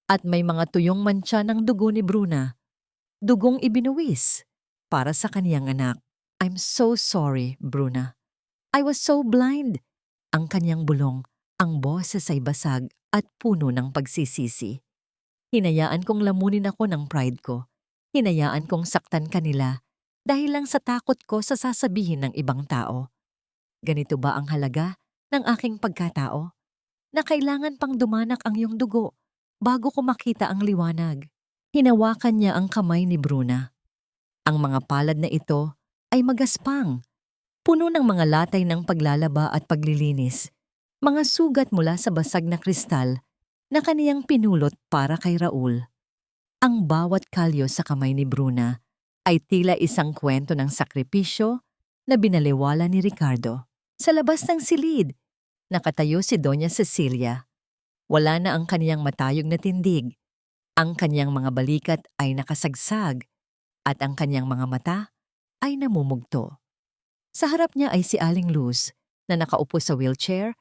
at may mga tuyong mantsa ng dugo ni Bruna. Dugong ibinuwis para sa kaniyang anak. I'm so sorry, Bruna. I was so blind. Ang kanyang bulong, ang boses ay basag at puno ng pagsisisi. Hinayaan kong lamunin ako ng pride ko. Hinayaan kong saktan kanila dahil lang sa takot ko sa sasabihin ng ibang tao. Ganito ba ang halaga ng aking pagkatao? Na kailangan pang dumanak ang iyong dugo bago ko makita ang liwanag. Hinawakan niya ang kamay ni Bruna. Ang mga palad na ito ay magaspang, puno ng mga latay ng paglalaba at paglilinis, mga sugat mula sa basag na kristal na kaniyang pinulot para kay Raul. Ang bawat kalyo sa kamay ni Bruna ay tila isang kwento ng sakripisyo na binaliwala ni Ricardo. Sa labas ng silid, nakatayo si Doña Cecilia. Wala na ang kaniyang matayog na tindig. Ang kaniyang mga balikat ay nakasagsag at ang kaniyang mga mata ay namumugto. Sa harap niya ay si Aling Luz na nakaupo sa wheelchair,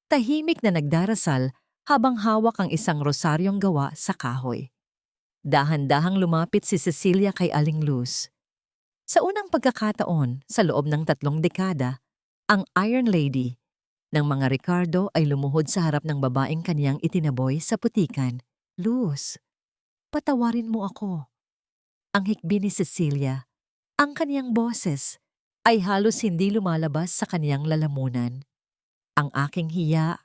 tahimik na nagdarasal habang hawak ang isang rosaryong gawa sa kahoy. Dahan-dahang lumapit si Cecilia kay Aling Luz. Sa unang pagkakataon sa loob ng 3 dekada, ang Iron Lady ng mga Ricardo ay lumuhod sa harap ng babaeng kaniyang itinaboy sa putikan. Luz, patawarin mo ako. Ang hikbi ni Cecilia, ang kaniyang boses, ay halos hindi lumalabas sa kaniyang lalamunan. Ang aking hiya,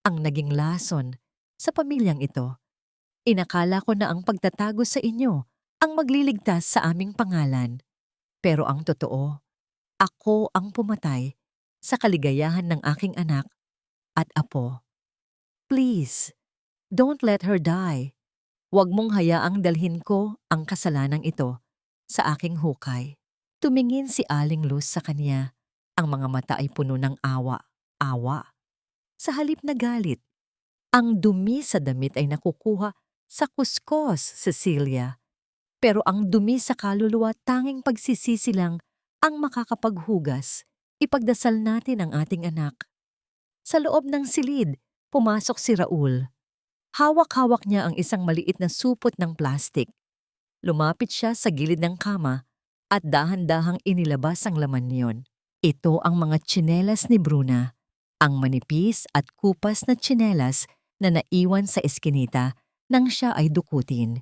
ang naging lason sa pamilyang ito. Inakala ko na ang pagtatago sa inyo ang magliligtas sa aming pangalan. Pero ang totoo, ako ang pumatay sa kaligayahan ng aking anak at apo. Please, don't let her die. Huwag mong hayaang dalhin ko ang kasalanang ito sa aking hukay. Tumingin si Aling Luz sa kanya. Ang mga mata ay puno ng awa. Sa halip na galit, ang dumi sa damit ay nakukuha sa kuskos, Cecilia. Pero ang dumi sa kaluluwa tanging pagsisisi lang ang makakapaghugas. Ipagdasal natin ang ating anak. Sa loob ng silid, pumasok si Raul. Hawak-hawak niya ang isang maliit na supot ng plastik. Lumapit siya sa gilid ng kama at dahan-dahang inilabas ang laman niyon. Ito ang mga tsinelas ni Bruna, ang manipis at kupas na tsinelas na naiwan sa eskinita nang siya ay dukutin.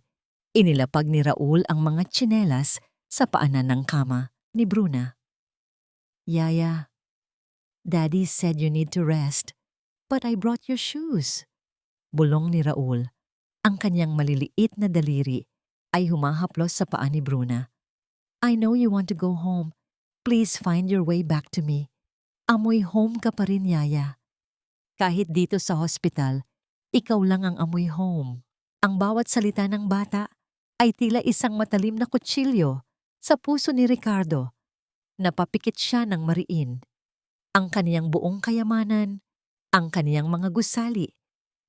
Inilapag ni Raul ang mga tsinelas sa paanan ng kama ni Bruna. Yaya, Daddy said you need to rest, but I brought your shoes. Bulong ni Raul. Ang kanyang maliliit na daliri ay humahaplos sa paa ni Bruna. I know you want to go home. Please find your way back to me. Amoy home ka pa rin, Yaya. Kahit dito sa hospital, ikaw lang ang amoy home. Ang bawat salita ng bata ay tila isang matalim na kutsilyo sa puso ni Ricardo. Napapikit siya ng mariin. Ang kaniyang buong kayamanan, ang kaniyang mga gusali,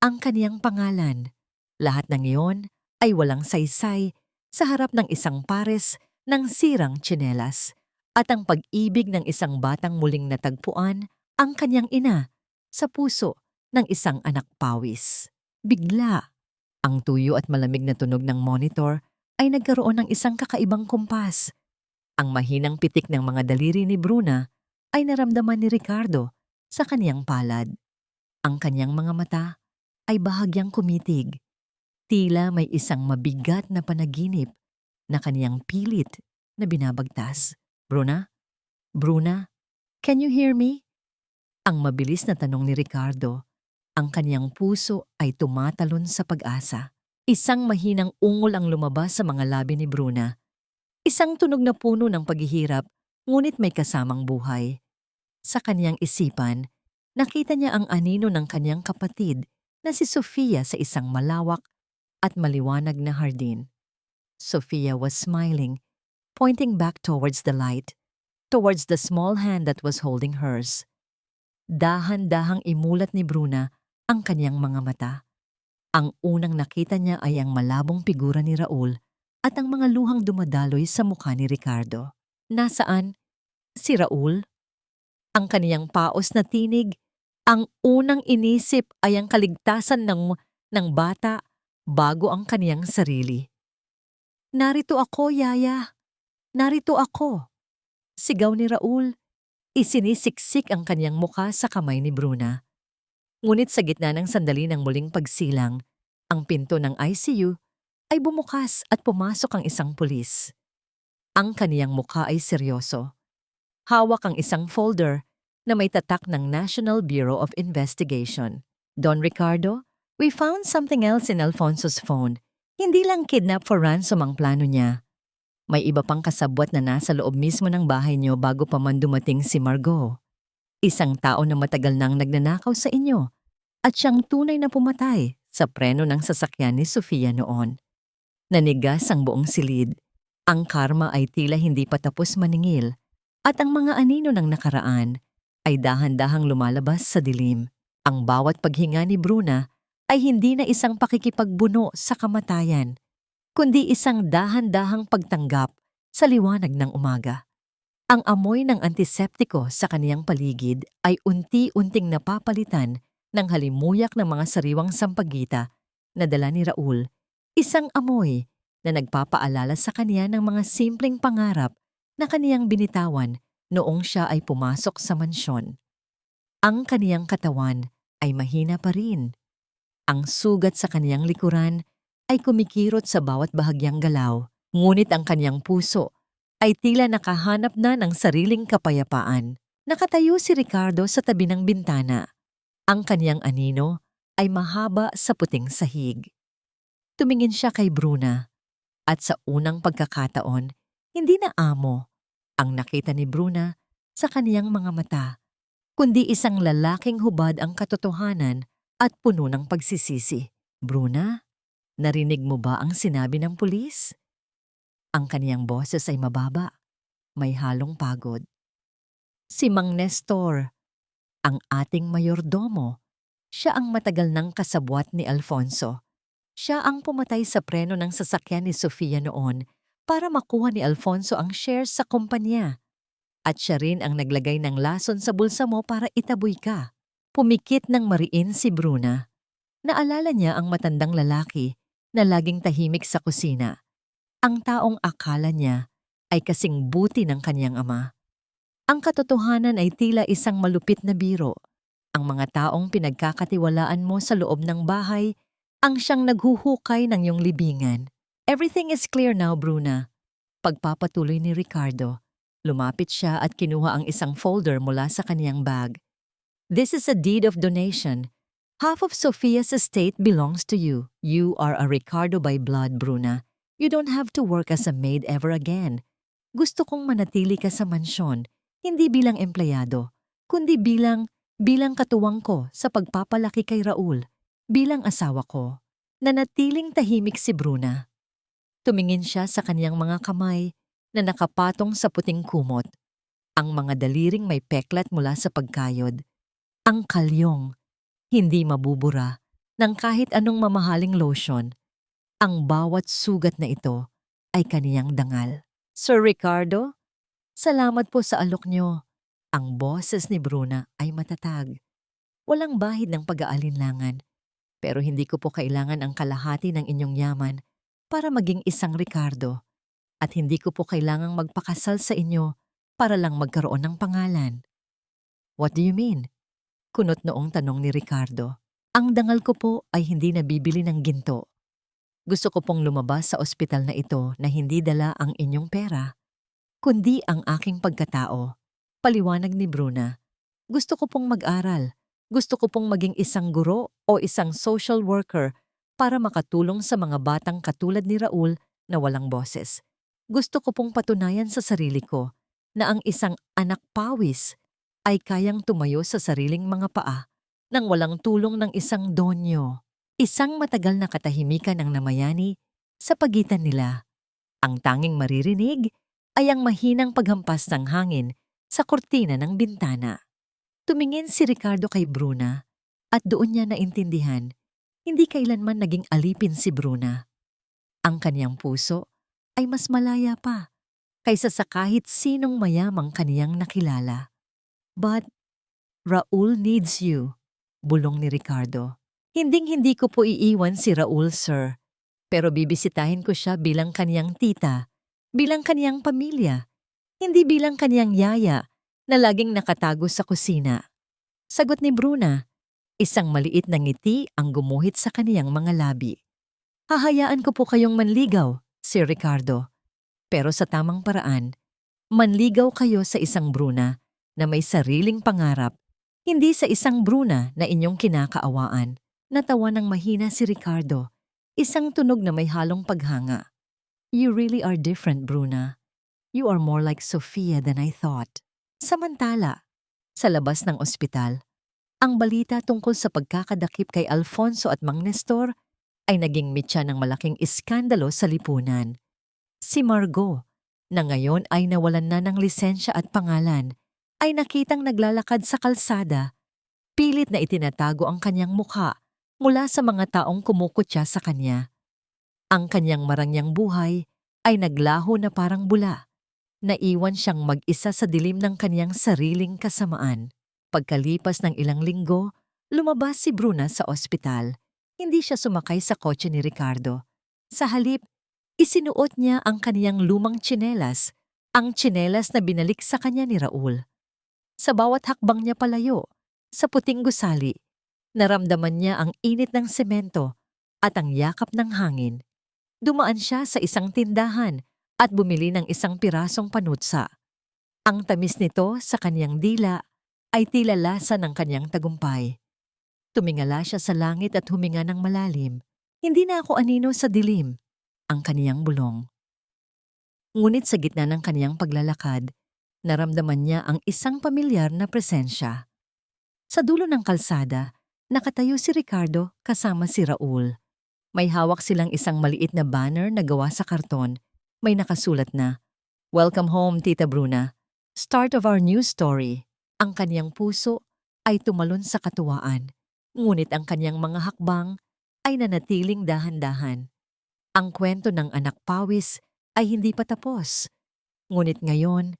ang kaniyang pangalan. Lahat ng iyon ay walang saysay sa harap ng isang pares ng sirang tsinelas at ang pag-ibig ng isang batang muling natagpuan ang kanyang ina sa puso ng isang anak pawis. Bigla, ang tuyo at malamig na tunog ng monitor ay nagkaroon ng isang kakaibang kumpas. Ang mahinang pitik ng mga daliri ni Bruna ay naramdaman ni Ricardo sa kaniyang palad. Ang kaniyang mga mata ay bahagyang kumitig. Tila may isang mabigat na panaginip na kaniyang pilit na binabagtas. Bruna? Bruna? Can you hear me? Ang mabilis na tanong ni Ricardo. Ang kaniyang puso ay tumatalon sa pag-asa. Isang mahinang ungol ang lumabas sa mga labi ni Bruna. Isang tunog na puno ng paghihirap, ngunit may kasamang buhay. Sa kaniyang isipan, nakita niya ang anino ng kaniyang kapatid na si Sofia sa isang malawak at maliwanag na hardin. Sofia was smiling, pointing back towards the light, towards the small hand that was holding hers. Dahan-dahang imulat ni Bruna ang kaniyang mga mata. Ang unang nakita niya ay ang malabong figura ni Raul at ang mga luhang dumadaloy sa mukha ni Ricardo. Nasaan? Si Raul? Ang kaniyang paos na tinig, ang unang inisip ay ang kaligtasan ng bata bago ang kaniyang sarili. Narito ako, Yaya. Narito ako. Sigaw ni Raul. Isinisiksik ang kanyang mukha sa kamay ni Bruna. Ngunit sa gitna ng sandali ng muling pagsilang, ang pinto ng ICU ay bumukas at pumasok ang isang pulis. Ang kaniyang mukha ay seryoso. Hawak ang isang folder na may tatak ng National Bureau of Investigation. Don Ricardo, we found something else in Alfonso's phone. Hindi lang kidnap for ransom ang plano niya. May iba pang kasabwat na nasa loob mismo ng bahay niyo bago pa man dumating si Margot. Isang tao na matagal nang nagnanakaw sa inyo at siyang tunay na pumatay sa preno ng sasakyan ni Sofia noon. Nanigas ang buong silid. Ang karma ay tila hindi pa tapos maningil at ang mga anino ng nakaraan ay dahan-dahang lumalabas sa dilim. Ang bawat paghinga ni Bruna ay hindi na isang pakikipagbuno sa kamatayan, kundi isang dahan-dahang pagtanggap sa liwanag ng umaga. Ang amoy ng antiseptiko sa kaniyang paligid ay unti-unting napapalitan ng halimuyak ng mga sariwang sampagita na dala ni Raul, isang amoy na nagpapaalala sa kaniya ng mga simpleng pangarap na kaniyang binitawan noong siya ay pumasok sa mansyon. Ang kaniyang katawan ay mahina pa rin. Ang sugat sa kaniyang likuran ay kumikirot sa bawat bahagyang galaw, ngunit ang kaniyang puso ay tila nakahanap na ng sariling kapayapaan. Nakatayo si Ricardo sa tabi ng bintana. Ang kaniyang anino ay mahaba sa puting sahig. Tumingin siya kay Bruna at sa unang pagkakataon, hindi na amo ang nakita ni Bruna sa kaniyang mga mata, kundi isang lalaking hubad ang katotohanan at puno ng pagsisisi. Bruna? Narinig mo ba ang sinabi ng pulis? Ang kaniyang boses ay mababa, may halong pagod. Si Mang Nestor, ang ating mayordomo, siya ang matagal ng kasabwat ni Alfonso. Siya ang pumatay sa preno ng sasakyan ni Sofia noon para makuha ni Alfonso ang shares sa kumpanya. At siya rin ang naglagay ng lason sa bulsa mo para itaboy ka. Pumikit ng mariin si Bruna. Naalala niya ang matandang lalaki na laging tahimik sa kusina. Ang taong akala niya ay kasing buti ng kanyang ama. Ang katotohanan ay tila isang malupit na biro. Ang mga taong pinagkakatiwalaan mo sa loob ng bahay ang siyang naghuhukay ng iyong libingan. Everything is clear now, Bruna. Pagpapatuloy ni Ricardo, lumapit siya at kinuha ang isang folder mula sa kaniyang bag. This is a deed of donation. Half of Sofia's estate belongs to you. You are a Ricardo by blood, Bruna. You don't have to work as a maid ever again. Gusto kong manatili ka sa mansyon, hindi bilang empleyado, kundi bilang katuwang ko sa pagpapalaki kay Raul, bilang asawa ko. Nanatiling tahimik si Bruna. Tumingin siya sa kaniyang mga kamay na nakapatong sa puting kumot. Ang mga daliring may peklat mula sa pagkayod. Ang kalyong, hindi mabubura ng kahit anong mamahaling lotion. Ang bawat sugat na ito ay kaniyang dangal. Sir Ricardo, salamat po sa alok niyo. Ang boses ni Bruna ay matatag. Walang bahid ng pag-aalinlangan, pero hindi ko po kailangan ang kalahati ng inyong yaman para maging isang Ricardo. At hindi ko po kailangang magpakasal sa inyo para lang magkaroon ng pangalan. What do you mean? Kunot noong tanong ni Ricardo. Ang dangal ko po ay hindi nabibili ng ginto. Gusto ko pong lumabas sa ospital na ito na hindi dala ang inyong pera, kundi ang aking pagkatao. Paliwanag ni Bruna. Gusto ko pong mag-aral. Gusto ko pong maging isang guro o isang social worker para makatulong sa mga batang katulad ni Raul na walang boses. Gusto ko pong patunayan sa sarili ko na ang isang anak pawis ay kayang tumayo sa sariling mga paa nang walang tulong ng isang donyo. Isang matagal na katahimikan ang namayani sa pagitan nila. Ang tanging maririnig ay ang mahinang paghampas ng hangin sa kurtina ng bintana. Tumingin si Ricardo kay Bruna at doon niya naintindihan, hindi kailanman naging alipin si Bruna. Ang kaniyang puso ay mas malaya pa kaysa sa kahit sinong mayamang kaniyang nakilala. But Raul needs you, bulong ni Ricardo. Hinding-hindi ko po iiwan si Raul, sir. Pero bibisitahin ko siya bilang kaniyang tita, bilang kaniyang pamilya, hindi bilang kaniyang yaya na laging nakatago sa kusina. Sagot ni Bruna, isang maliit na ngiti ang gumuhit sa kaniyang mga labi. Hahayaan ko po kayong manligaw, si Ricardo. Pero sa tamang paraan, manligaw kayo sa isang Bruna na may sariling pangarap, hindi sa isang Bruna na inyong kinakaawaan. Natawa ng mahina si Ricardo, isang tunog na may halong paghanga. You really are different, Bruna. You are more like Sofia than I thought. Samantala, sa labas ng ospital, ang balita tungkol sa pagkakadakip kay Alfonso at Mang Nestor ay naging mitya ng malaking iskandalo sa lipunan. Si Margot, na ngayon ay nawalan na ng lisensya at pangalan, ay nakitang naglalakad sa kalsada, pilit na itinatago ang kanyang mukha mula sa mga taong kumukutya sa kanya. Ang kanyang marangyang buhay ay naglaho na parang bula. Naiwan siyang mag-isa sa dilim ng kanyang sariling kasamaan. Pagkalipas ng ilang linggo, lumabas si Bruna sa ospital. Hindi siya sumakay sa kotse ni Ricardo. Sa halip, isinuot niya ang kaniyang lumang tsinelas, ang tsinelas na binalik sa kanya ni Raul. Sa bawat hakbang niya palayo, sa puting gusali, naramdaman niya ang init ng semento at ang yakap ng hangin. Dumaan siya sa isang tindahan at bumili ng isang pirasong panutsa. Ang tamis nito sa kaniyang dila ay tila lasa ng kaniyang tagumpay. Tumingala siya sa langit at huminga ng malalim. Hindi na ako anino sa dilim, ang kaniyang bulong. Ngunit sa gitna ng kaniyang paglalakad, naramdaman niya ang isang pamilyar na presensya. Sa dulo ng kalsada, nakatayo si Ricardo kasama si Raul. May hawak silang isang maliit na banner na gawa sa karton. May nakasulat na, "Welcome home, Tita Bruna. Start of our new story." Ang kaniyang puso ay tumalon sa katuwaan, ngunit ang kaniyang mga hakbang ay nanatiling dahan-dahan. Ang kwento ng anak pawis ay hindi pa tapos, ngunit ngayon,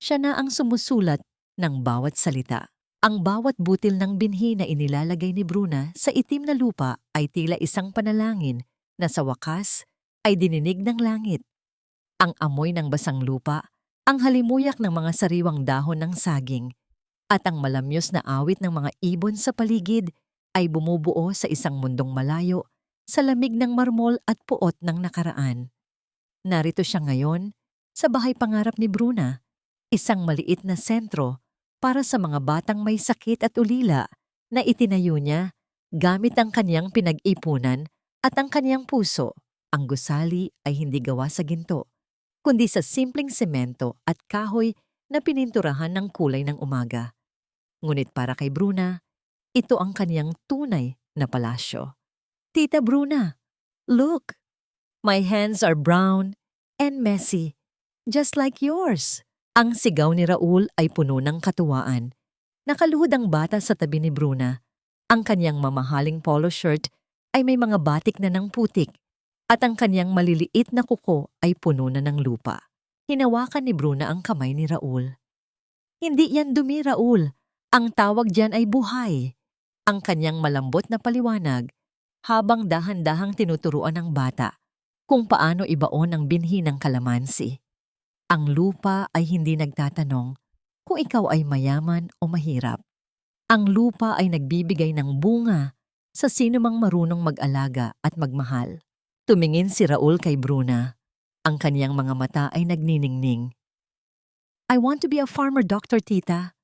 siya na ang sumusulat ng bawat salita. Ang bawat butil ng binhi na inilalagay ni Bruna sa itim na lupa ay tila isang panalangin na sa wakas ay dininig ng langit. Ang amoy ng basang lupa, ang halimuyak ng mga sariwang dahon ng saging, at ang malamyos na awit ng mga ibon sa paligid ay bumubuo sa isang mundong malayo sa lamig ng marmol at puot ng nakaraan. Narito siya ngayon sa bahay pangarap ni Bruna, isang maliit na sentro para sa mga batang may sakit at ulila na itinayo niya gamit ang kaniyang pinag-ipunan at ang kaniyang puso. Ang gusali ay hindi gawa sa ginto, kundi sa simpleng semento at kahoy na pininturahan ng kulay ng umaga. Ngunit para kay Bruna, ito ang kaniyang tunay na palasyo. Tita Bruna, look! My hands are brown and messy, just like yours. Ang sigaw ni Raul ay puno ng katuwaan. Nakaluhod ang bata sa tabi ni Bruna. Ang kaniyang mamahaling polo shirt ay may mga batik na ng putik at ang kaniyang maliliit na kuko ay puno na ng lupa. Hinawakan ni Bruna ang kamay ni Raul. Hindi yan dumi, Raul. Ang tawag diyan ay buhay. Ang kaniyang malambot na paliwanag habang dahan-dahang tinuturuan ng bata kung paano ibaon ang binhi ng kalamansi. Ang lupa ay hindi nagtatanong kung ikaw ay mayaman o mahirap. Ang lupa ay nagbibigay ng bunga sa sinumang marunong mag-alaga at magmahal. Tumingin si Raul kay Bruna. Ang kaniyang mga mata ay nagniningning. I want to be a farmer, Dr. Tita,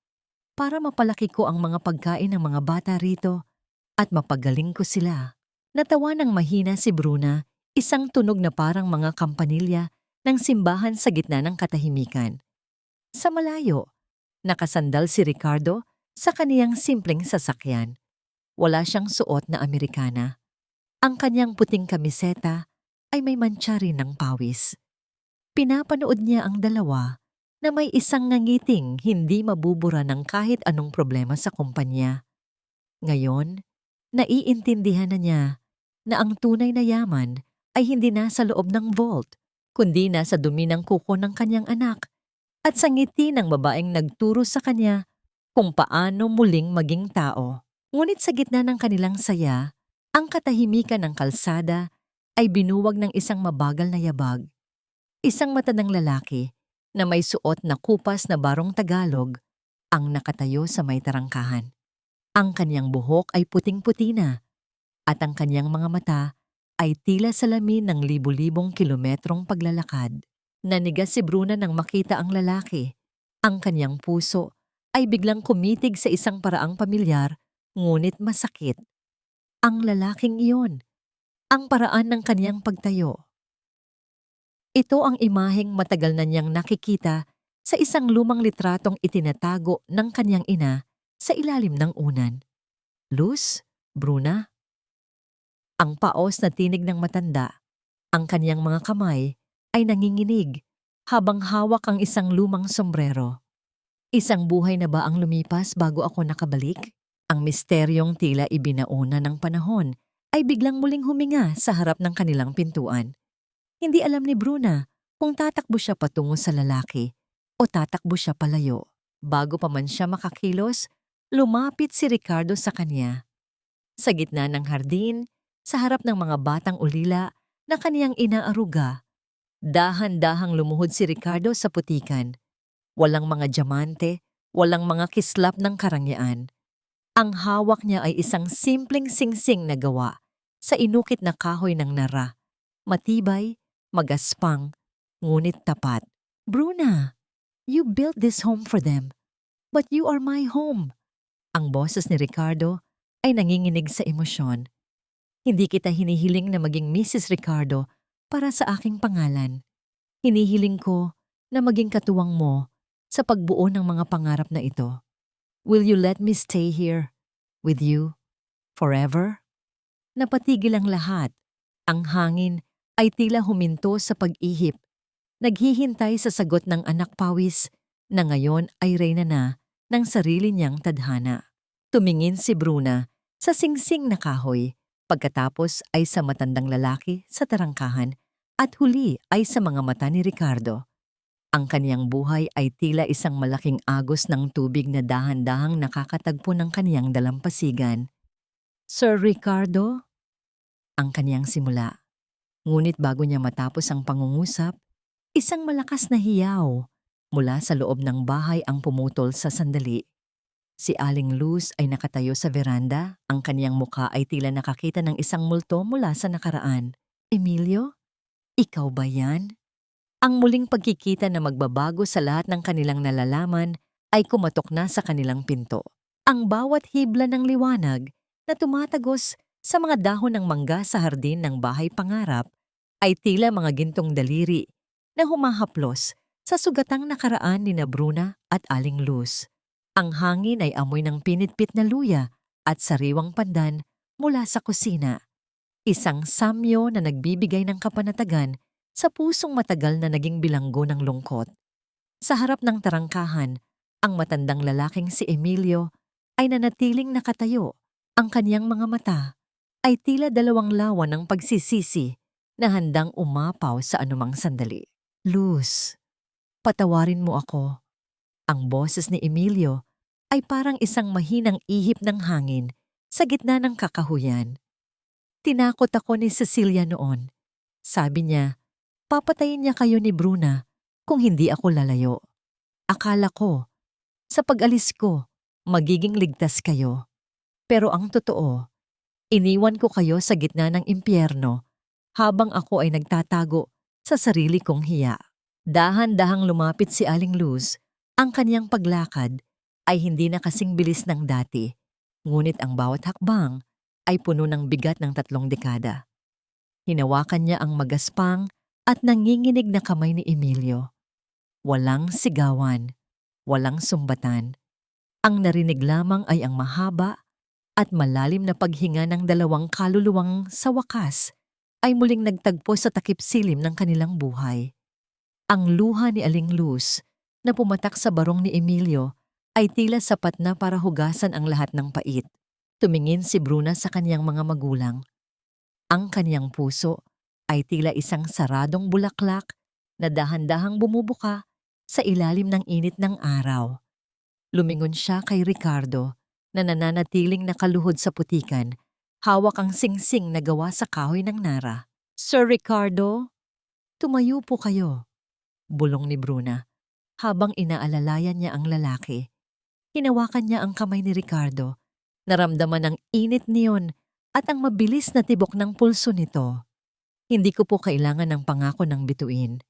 para mapalaki ko ang mga pagkain ng mga bata rito at mapagaling ko sila. Natawa ng mahina si Bruna, isang tunog na parang mga kampanilya ng simbahan sa gitna ng katahimikan. Sa malayo, nakasandal si Ricardo sa kaniyang simpleng sasakyan. Wala siyang suot na Amerikana. Ang kanyang puting kamiseta ay may mantsa rin ng pawis. Pinapanood niya ang dalawa na may isang ngangiting hindi mabubura ng kahit anong problema sa kumpanya. Ngayon, naiintindihan na niya na ang tunay na yaman ay hindi nasa loob ng vault, kundi nasa dumi ng kuko ng kanyang anak at sa ngiti ng babaeng nagturo sa kanya kung paano muling maging tao. Ngunit sa gitna ng kanilang saya, ang katahimikan ng kalsada ay binuwag ng isang mabagal na yabag. Isang matandang lalaki na may suot na kupas na barong Tagalog ang nakatayo sa may tarangkahan. Ang kanyang buhok ay puting-puti na at ang kanyang mga mata ay tila salamin ng libu-libong kilometrong paglalakad. Nanigas si Bruna nang makita ang lalaki. Ang kanyang puso ay biglang kumitig sa isang paraang pamilyar, ngunit masakit. Ang lalaking iyon, ang paraan ng kanyang pagtayo. Ito ang imaheng matagal na niyang nakikita sa isang lumang litratong itinatago ng kanyang ina sa ilalim ng unan. Luz, Bruna. Ang paos na tinig ng matanda, ang kanyang mga kamay ay nanginginig habang hawak ang isang lumang sombrero. Isang buhay na ba ang lumipas bago ako nakabalik? Ang misteryong tila ibinauna ng panahon ay biglang muling huminga sa harap ng kanilang pintuan. Hindi alam ni Bruna kung tatakbo siya patungo sa lalaki o tatakbo siya palayo. Bago pa man siya makakilos, lumapit si Ricardo sa kanya. Sa gitna ng hardin, sa harap ng mga batang ulila na kaniyang inaaruga, dahan-dahang lumuhod si Ricardo sa putikan. Walang mga diamante, walang mga kislap ng karangyaan. Ang hawak niya ay isang simpleng singsing na gawa sa inukit na kahoy ng nara. Matibay, magaspang, ngunit tapat. Bruna, you built this home for them, but you are my home. Ang boses ni Ricardo ay nanginginig sa emosyon. Hindi kita hinihiling na maging Mrs. Ricardo para sa aking pangalan. Hinihiling ko na maging katuwang mo sa pagbuo ng mga pangarap na ito. Will you let me stay here with you forever? Napatigil ang lahat. Ang hangin ay tila huminto sa pag-ihip. Naghihintay sa sagot ng anak pawis na ngayon ay reyna na ng sarili niyang tadhana. Tumingin si Bruna sa singsing na kahoy, pagkatapos ay sa matandang lalaki sa tarangkahan at huli ay sa mga mata ni Ricardo. Ang kaniyang buhay ay tila isang malaking agos ng tubig na dahan-dahang nakakatagpo ng kaniyang dalampasigan. Sir Ricardo? Ang kaniyang simula. Ngunit bago niya matapos ang pangungusap, isang malakas na hiyaw mula sa loob ng bahay ang pumutol sa sandali. Si Aling Luz ay nakatayo sa veranda, ang kaniyang mukha ay tila nakakita ng isang multo mula sa nakaraan. Emilio? Ikaw ba yan? Ang muling pagkikita na magbabago sa lahat ng kanilang nalalaman ay kumatok na sa kanilang pinto. Ang bawat hibla ng liwanag na tumatagos sa mga dahon ng mangga sa hardin ng bahay pangarap ay tila mga gintong daliri na humahaplos sa sugatang nakaraan ni Bruna at Aling Luz. Ang hangin ay amoy ng pinitpit na luya at sariwang pandan mula sa kusina. Isang samyo na nagbibigay ng kapanatagan sa pusong matagal na naging bilanggo ng lungkot. Sa harap ng tarangkahan, ang matandang lalaking si Emilio ay nanatiling nakatayo. Ang kaniyang mga mata ay tila dalawang lawan ng pagsisisi na handang umapaw sa anumang sandali. Luz, patawarin mo ako. Ang boses ni Emilio ay parang isang mahinang ihip ng hangin sa gitna ng kakahuyan. Tinakot ako ni Cecilia noon. Sabi niya, papatayin niya kayo ni Bruna kung hindi ako lalayo. Akala ko, sa pag-alis ko, magiging ligtas kayo. Pero ang totoo, iniwan ko kayo sa gitna ng impyerno habang ako ay nagtatago sa sarili kong hiya. Dahan-dahang lumapit si Aling Luz, ang kaniyang paglakad ay hindi na kasing bilis ng dati, ngunit ang bawat hakbang ay puno ng bigat ng 3 dekada. Hinawakan niya ang magaspang at nanginginig na kamay ni Emilio. Walang sigawan, walang sumbatan. Ang narinig lamang ay ang mahaba at malalim na paghinga ng dalawang kaluluwang sa wakas ay muling nagtagpo sa takip silim ng kanilang buhay. Ang luha ni Aling Luz na pumatak sa barong ni Emilio ay tila sapat na para hugasan ang lahat ng pait. Tumingin si Bruna sa kaniyang mga magulang. Ang kaniyang puso ay tila isang saradong bulaklak na dahan-dahang bumubuka sa ilalim ng init ng araw. Lumingon siya kay Ricardo na nananatiling nakaluhod sa putikan, hawak ang singsing na gawa sa kahoy ng nara. Sir Ricardo, tumayo po kayo, bulong ni Bruna habang inaalalayan niya ang lalaki. Hinawakan niya ang kamay ni Ricardo. Naramdaman ang init niyon at ang mabilis na tibok ng pulso nito. Hindi ko po kailangan ng pangako ng bituin.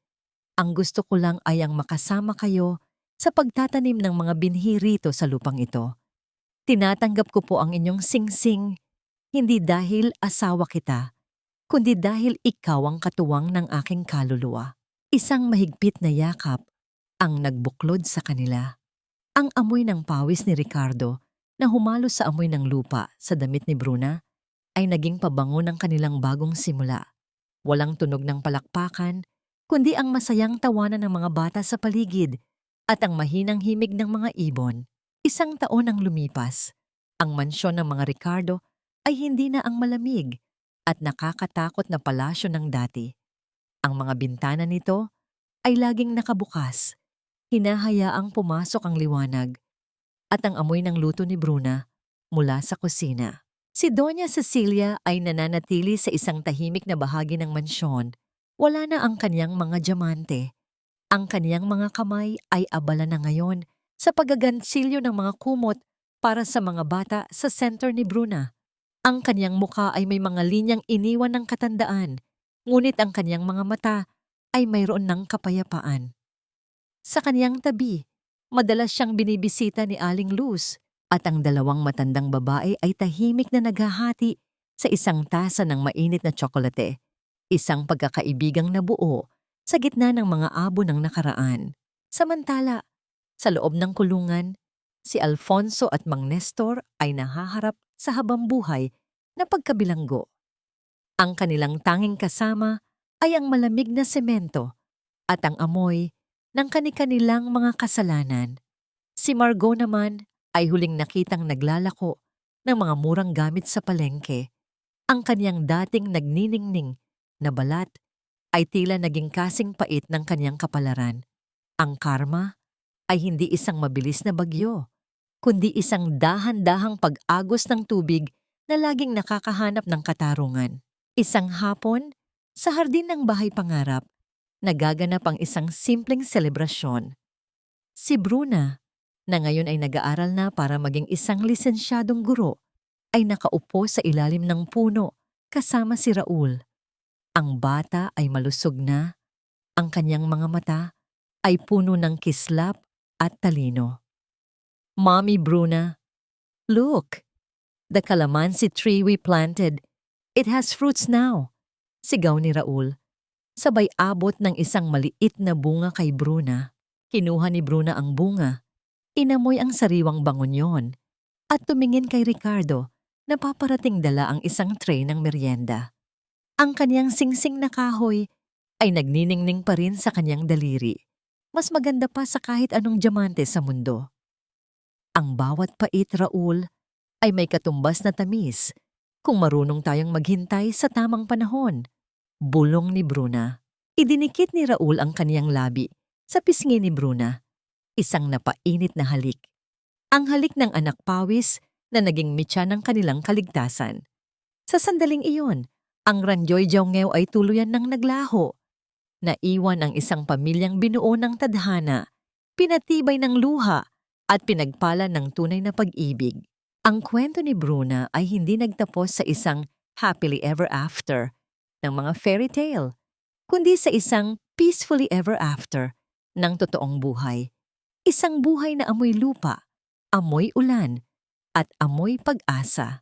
Ang gusto ko lang ay ang makasama kayo sa pagtatanim ng mga binhi rito sa lupang ito. Tinatanggap ko po ang inyong singsing, hindi dahil asawa kita, kundi dahil ikaw ang katuwang ng aking kaluluwa. Isang mahigpit na yakap ang nagbuklod sa kanila. Ang amoy ng pawis ni Ricardo na humalo sa amoy ng lupa sa damit ni Bruna ay naging pabango ng kanilang bagong simula. Walang tunog ng palakpakan, kundi ang masayang tawanan ng mga bata sa paligid at ang mahinang himig ng mga ibon. Isang taon ang lumipas. Ang mansyon ng mga Ricardo ay hindi na ang malamig at nakakatakot na palasyo ng dati. Ang mga bintana nito ay laging nakabukas. Hinahayaang pumasok ang liwanag at ang amoy ng luto ni Bruna mula sa kusina. Si Doña Cecilia ay nananatili sa isang tahimik na bahagi ng mansyon. Wala na ang kanyang mga diamante. Ang kaniyang mga kamay ay abala na ngayon sa paggagansilyo ng mga kumot para sa mga bata sa center ni Bruna. Ang kaniyang mukha ay may mga linyang iniwan ng katandaan, ngunit ang kaniyang mga mata ay mayroon ng kapayapaan. Sa kaniyang tabi, madalas siyang binibisita ni Aling Luz at ang dalawang matandang babae ay tahimik na naghahati sa isang tasa ng mainit na tsokolate, isang pagkakaibigang nabuo sa gitna ng mga abo ng nakaraan. Samantala, sa loob ng kulungan, si Alfonso at Mang Nestor ay nahaharap sa habambuhay na pagkabilanggo. Ang kanilang tanging kasama ay ang malamig na semento at ang amoy ng kani-kanilang mga kasalanan. Si Margot naman ay huling nakitang naglalako ng mga murang gamit sa palengke. Ang kanyang dating nagniningning na balat ay tila naging kasing pait ng kanyang kapalaran. Ang karma ay hindi isang mabilis na bagyo, kundi isang dahan-dahang pag-agos ng tubig na laging nakakahanap ng katarungan. Isang hapon, sa hardin ng bahay pangarap, nagaganap ang isang simpleng selebrasyon. Si Bruna, na ngayon ay nag-aaral na para maging isang lisensyadong guro, ay nakaupo sa ilalim ng puno kasama si Raul. Ang bata ay malusog na, ang kanyang mga mata ay puno ng kislap at talino. Mommy Bruna, look! The calamansi tree we planted, it has fruits now, sigaw ni Raul. Sabay abot ng isang maliit na bunga kay Bruna. Kinuha ni Bruna ang bunga, inamoy ang sariwang bangonyon, at tumingin kay Ricardo na paparating dala ang isang tray ng merienda. Ang kanyang singsing na kahoy ay nagniningning pa rin sa kanyang daliri. Mas maganda pa sa kahit anong diamante sa mundo. Ang bawat pait, Raul, ay may katumbas na tamis kung marunong tayong maghintay sa tamang panahon. Bulong ni Bruna. Idinikit ni Raul ang kaniyang labi sa pisngi ni Bruna. Isang napainit na halik. Ang halik ng anak pawis na naging mitya ng kanilang kaligtasan. Sa sandaling iyon, ang Ranjoy Jaungeo ay tuluyan ng naglaho. Naiwan ang isang pamilyang binuo ng tadhana, pinatibay ng luha at pinagpala ng tunay na pag-ibig. Ang kwento ni Bruna ay hindi nagtapos sa isang happily ever after ng mga fairy tale, kundi sa isang peacefully ever after ng totoong buhay. Isang buhay na amoy lupa, amoy ulan, at amoy pag-asa.